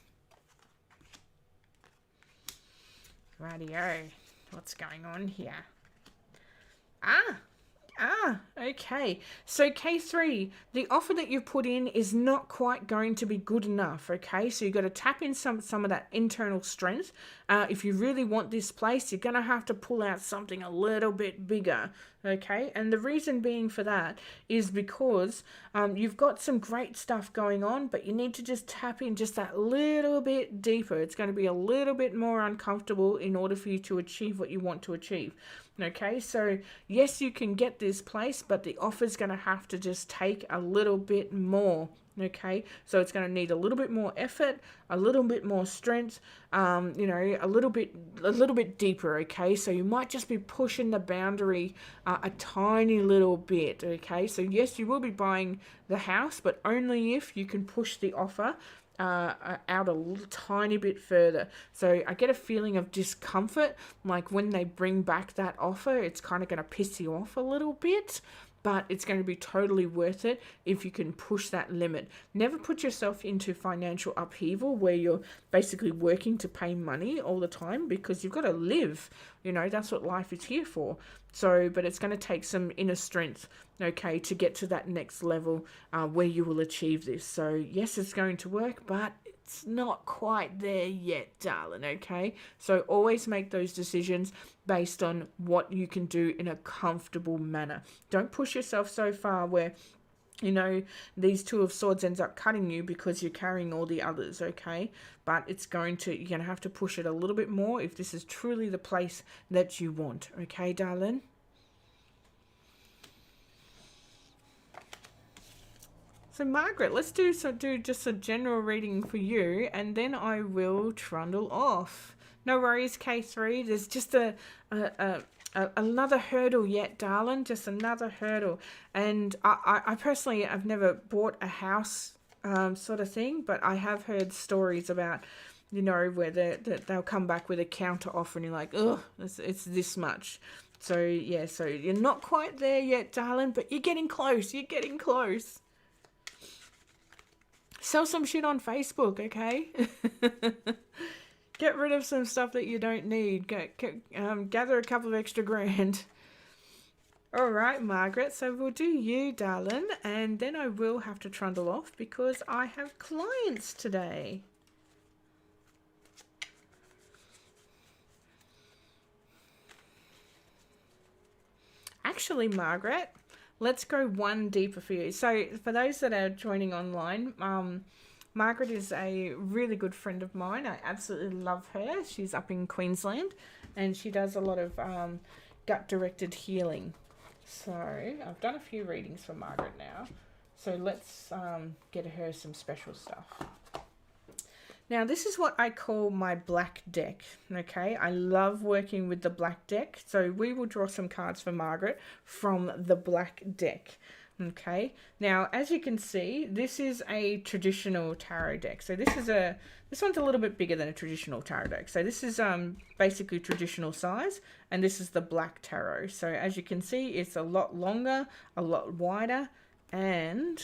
Rightio. What's going on here? Okay. So K3, the offer that you've put in is not quite going to be good enough, okay? So you've got to tap in some of that internal strength. If you really want this place, you're going to have to pull out something a little bit bigger, okay? And the reason being for that is because you've got some great stuff going on, but you need to just tap in just that little bit deeper. It's going to be a little bit more uncomfortable in order for you to achieve what you want to achieve. Okay, so yes, you can get this place, but the offer's going to have to just take a little bit more. Okay, so it's going to need a little bit more effort, a little bit more strength, a little bit deeper. Okay, so you might just be pushing the boundary a tiny little bit. Okay, so yes, you will be buying the house, but only if you can push the offer out a little tiny bit further. So I get a feeling of discomfort, like when they bring back that offer, it's kind of going to piss you off a little bit. but it's going to be totally worth it if you can push that limit. Never put yourself into financial upheaval where you're basically working to pay money all the time, because you've got to live. That's what life is here for. So, but it's going to take some inner strength, okay, to get to that next level where you will achieve this. So yes, it's going to work, but it's not quite there yet, darling, okay? So always make those decisions based on what you can do in a comfortable manner. Don't push yourself so far where, these Two of Swords ends up cutting you because you're carrying all the others, okay? But you're going to have to push it a little bit more if this is truly the place that you want, okay, darling? So Margaret, let's do just a general reading for you, and then I will trundle off. No worries, K3. There's just another hurdle yet, darling. Just another hurdle. And I personally, I've never bought a house sort of thing, but I have heard stories about, where they'll come back with a counter offer and you're like, ugh, it's this much. So yeah, so you're not quite there yet, darling, but you're getting close. You're getting close. Sell some shit on Facebook, okay? Get rid of some stuff that you don't need. Gather a couple of extra grand. All right, Margaret. So we'll do you, darling, and then I will have to trundle off because I have clients today. Actually, Margaret, let's go one deeper for you. So for those that are joining online, Margaret is a really good friend of mine. I absolutely love her. She's up in Queensland and she does a lot of gut-directed healing. So I've done a few readings for Margaret now. So let's get her some special stuff. Now, this is what I call my black deck, okay? I love working with the black deck. So we will draw some cards for Margaret from the black deck, okay? Now, as you can see, this is a traditional tarot deck. So this one's a little bit bigger than a traditional tarot deck. So this is basically traditional size, and this is the black tarot. So as you can see, it's a lot longer, a lot wider, and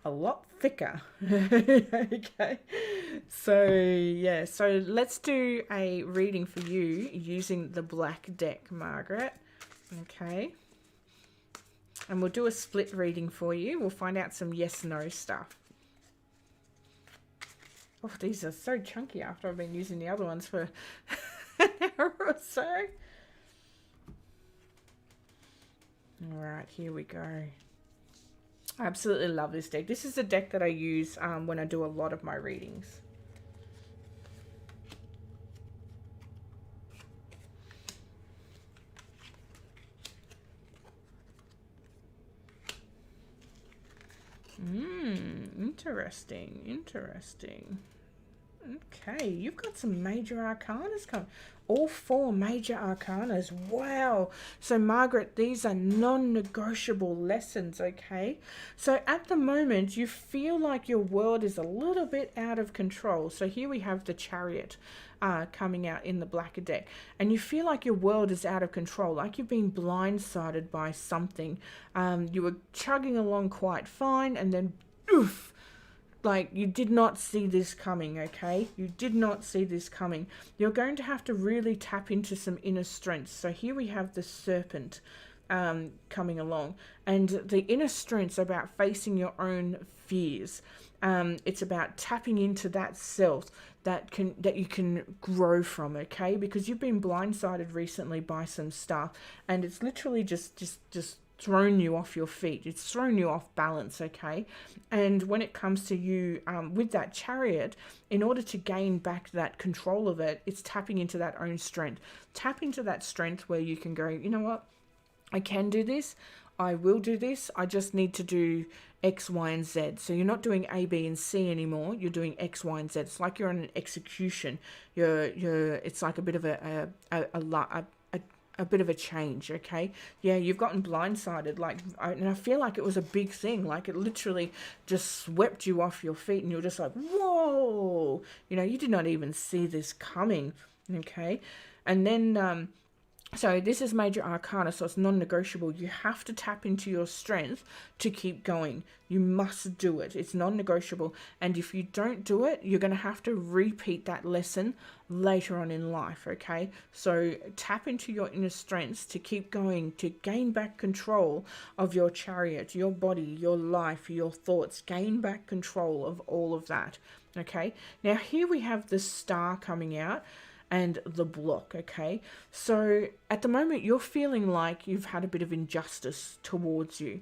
a lot thicker. Okay, so yeah, so let's do a reading for you using the black deck, Margaret. Okay, and we'll do a split reading for you. We'll find out some yes/no stuff. Oh, these are so chunky after I've been using the other ones for an hour or so. All right, here we go. I absolutely love this deck. This is the deck that I use when I do a lot of my readings. Interesting. Okay, you've got some major arcanas coming. All 4 major arcanas. Wow. So, Margaret, these are non-negotiable lessons, okay? So, at the moment, you feel like your world is a little bit out of control. So, here we have the Chariot coming out in the black deck. And you feel like your world is out of control, like you've been blindsided by something. You were chugging along quite fine, and then, oof! Like, you did not see this coming, okay? You did not see this coming. You're going to have to really tap into some inner strength. So here we have the Serpent coming along. And the inner strength's about facing your own fears. It's about tapping into that self that you can grow from, okay? Because you've been blindsided recently by some stuff. And it's literally just thrown you off your feet. It's thrown you off balance, okay? And when it comes to you with that Chariot, in order to gain back that control of it, it's tapping into that own strength. Tap into that strength where you can go, you know what? I can do this. I will do this. I just need to do X, Y, and Z. So you're not doing A, B, and C anymore. You're doing X, Y, and Z. It's like you're on an execution. It's like a bit of a bit of a change, okay? Yeah, you've gotten blindsided, and I feel like it was a big thing, like it literally just swept you off your feet and you're just like, whoa, you did not even see this coming, okay? And then So this is major arcana, so it's non-negotiable. You have to tap into your strength to keep going. You must do it. It's non-negotiable. And if you don't do it, you're going to have to repeat that lesson later on in life, okay? So tap into your inner strengths to keep going, to gain back control of your chariot, your body, your life, your thoughts. Gain back control of all of that, okay? Now here we have the star coming out and the block, okay? So at the moment, you're feeling like you've had a bit of injustice towards you.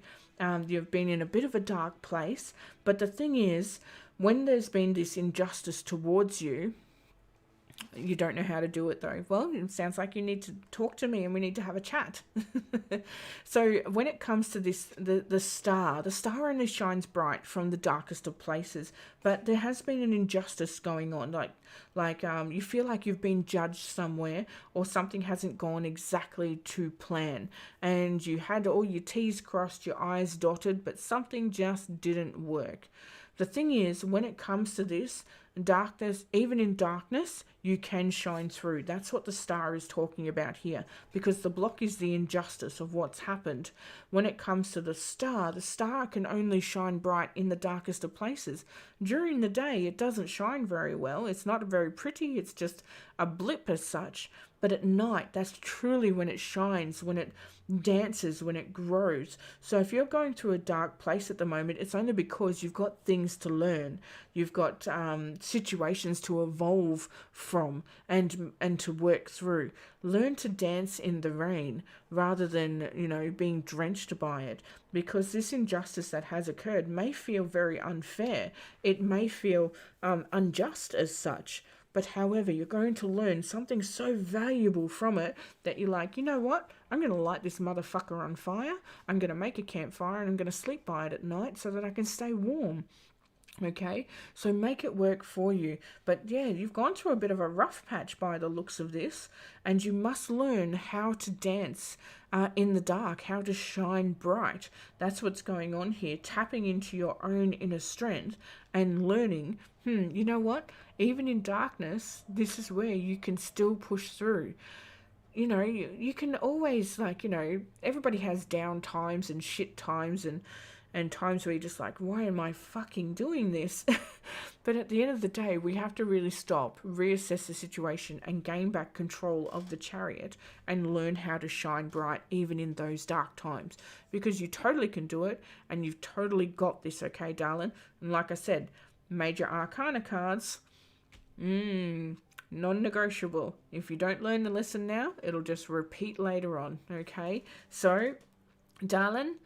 You've been in a bit of a dark place. But the thing is, when there's been this injustice towards you, you don't know how to do it though. Well, it sounds like you need to talk to me and we need to have a chat. So when it comes to this, the star only shines bright from the darkest of places, but there has been an injustice going on. Like you feel like you've been judged somewhere, or something hasn't gone exactly to plan, and you had all your T's crossed, your I's dotted, but something just didn't work. The thing is, when it comes to this, darkness, even in darkness, you can shine through. That's what the star is talking about here, because the block is the injustice of what's happened. When it comes to the star can only shine bright in the darkest of places. During the day, it doesn't shine very well. It's not very pretty. It's just a blip as such. But at night, that's truly when it shines, when it dances, when it grows. So if you're going through a dark place at the moment, it's only because you've got things to learn. You've got situations to evolve from and to work through. Learn to dance in the rain rather than, being drenched by it, because this injustice that has occurred may feel very unfair. It may feel unjust as such. But however, you're going to learn something so valuable from it that you're like, you know what? I'm going to light this motherfucker on fire. I'm going to make a campfire and I'm going to sleep by it at night so that I can stay warm. Okay, so make it work for you. But yeah, you've gone through a bit of a rough patch by the looks of this, and you must learn how to dance in the dark, how to shine bright. That's what's going on here, tapping into your own inner strength and learning, you know what? Even in darkness, this is where you can still push through. You can always, everybody has down times and shit times and times where you're just like, why am I fucking doing this? But at the end of the day, we have to really stop, reassess the situation, and gain back control of the chariot and learn how to shine bright even in those dark times. Because you totally can do it, and you've totally got this, okay, darling? And like I said, major arcana cards, non-negotiable. If you don't learn the lesson now, it'll just repeat later on, okay? So, darling,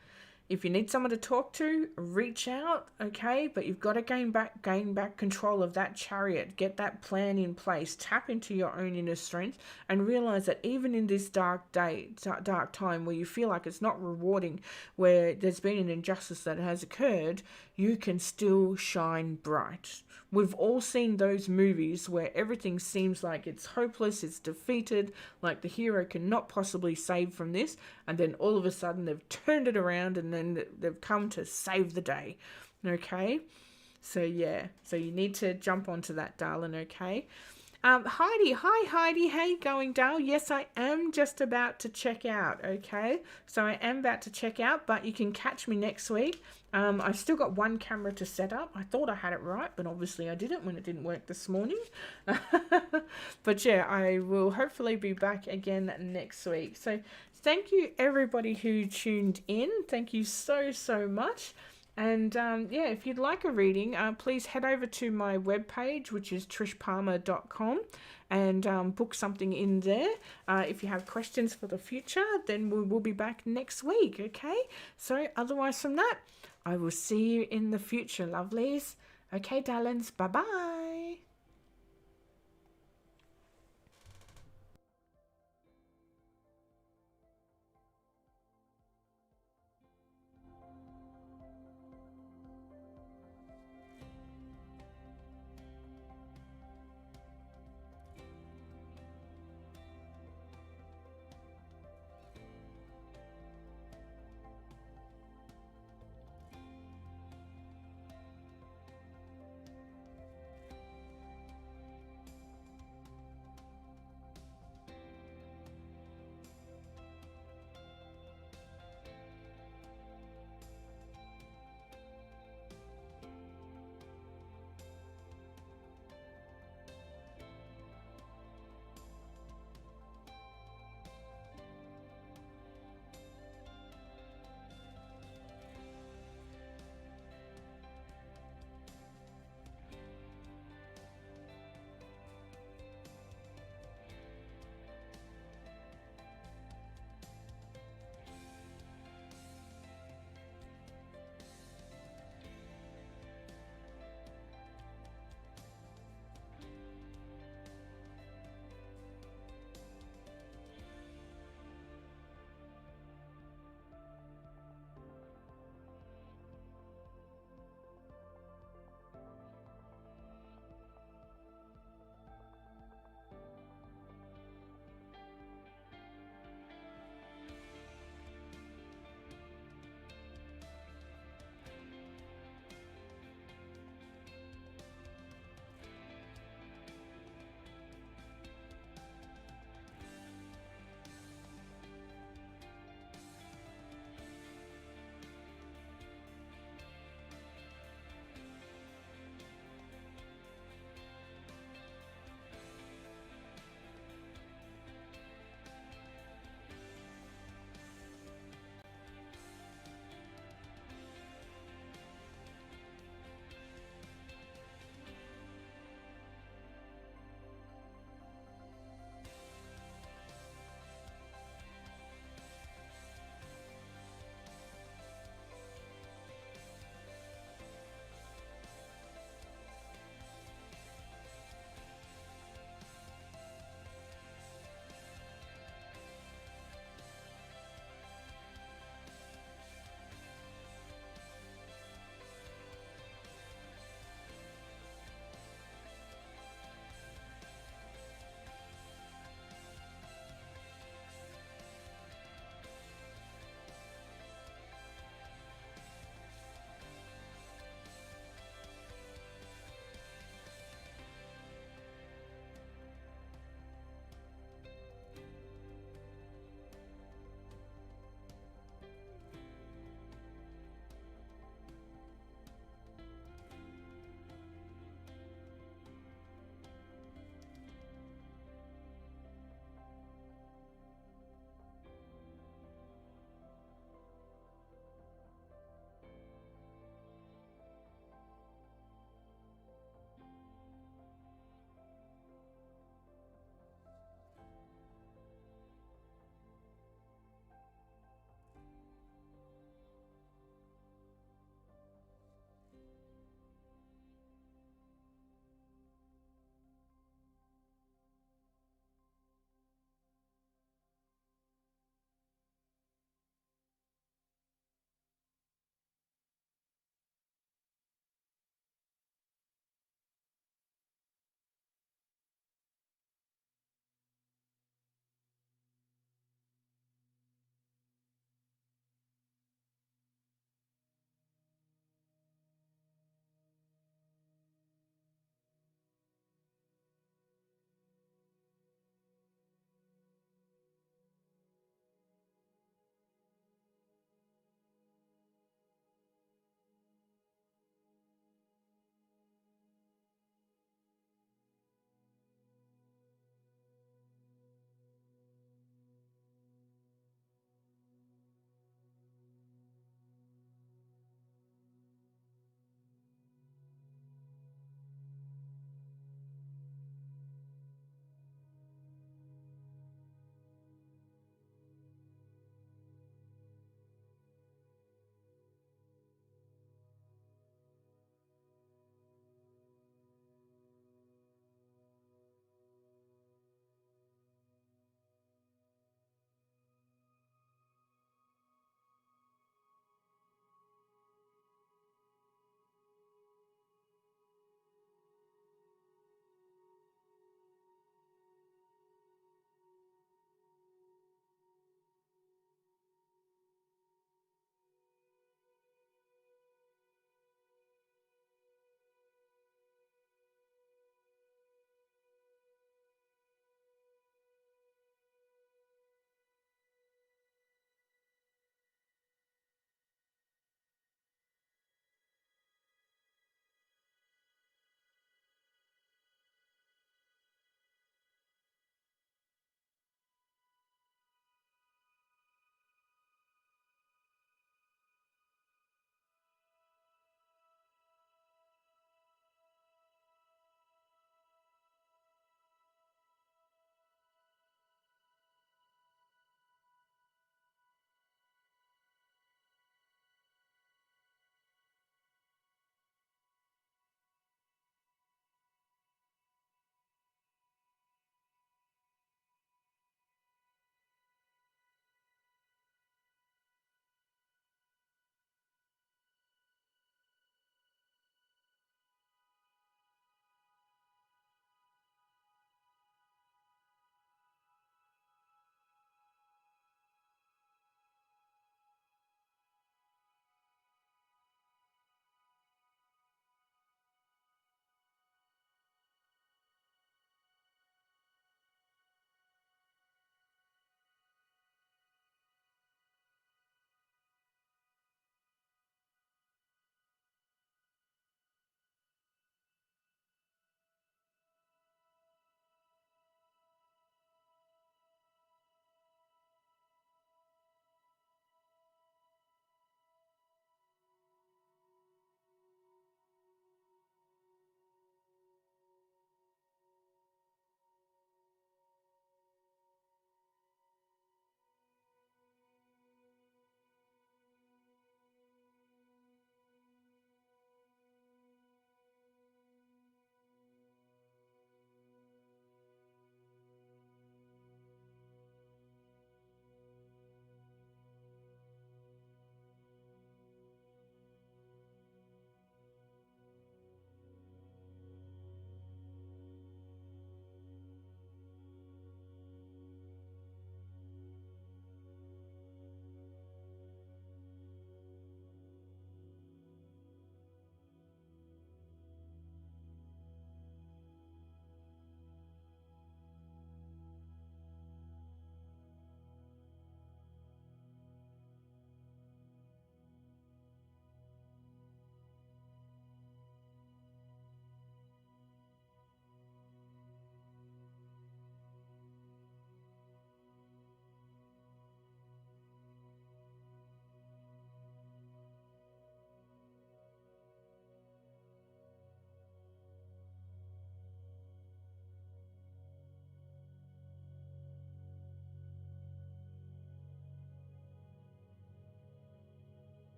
if you need someone to talk to, reach out, okay? But you've got to gain back control of that chariot. Get that plan in place. Tap into your own inner strength and realize that even in this dark time where you feel like it's not rewarding, where there's been an injustice that has occurred, you can still shine bright. We've all seen those movies where everything seems like it's hopeless, it's defeated, like the hero cannot possibly save from this, and then all of a sudden they've turned it around and then they've come to save the day, okay? So yeah, so you need to jump onto that, darling, okay? Heidi, hi Heidi, how you going, Dale? Yes, I am just about to check out, okay? So I am about to check out, but you can catch me next week. I've still got one camera to set up. I thought I had it right, but obviously I didn't when it didn't work this morning. But yeah, I will hopefully be back again next week. So thank you everybody who tuned in. Thank you so much. And yeah, if you'd like a reading, please head over to my webpage, which is trishpalmer.com, and book something in there. If you have questions for the future, then we will be back next week, okay? So otherwise from that, I will see you in the future, lovelies. Okay, darlings, bye-bye.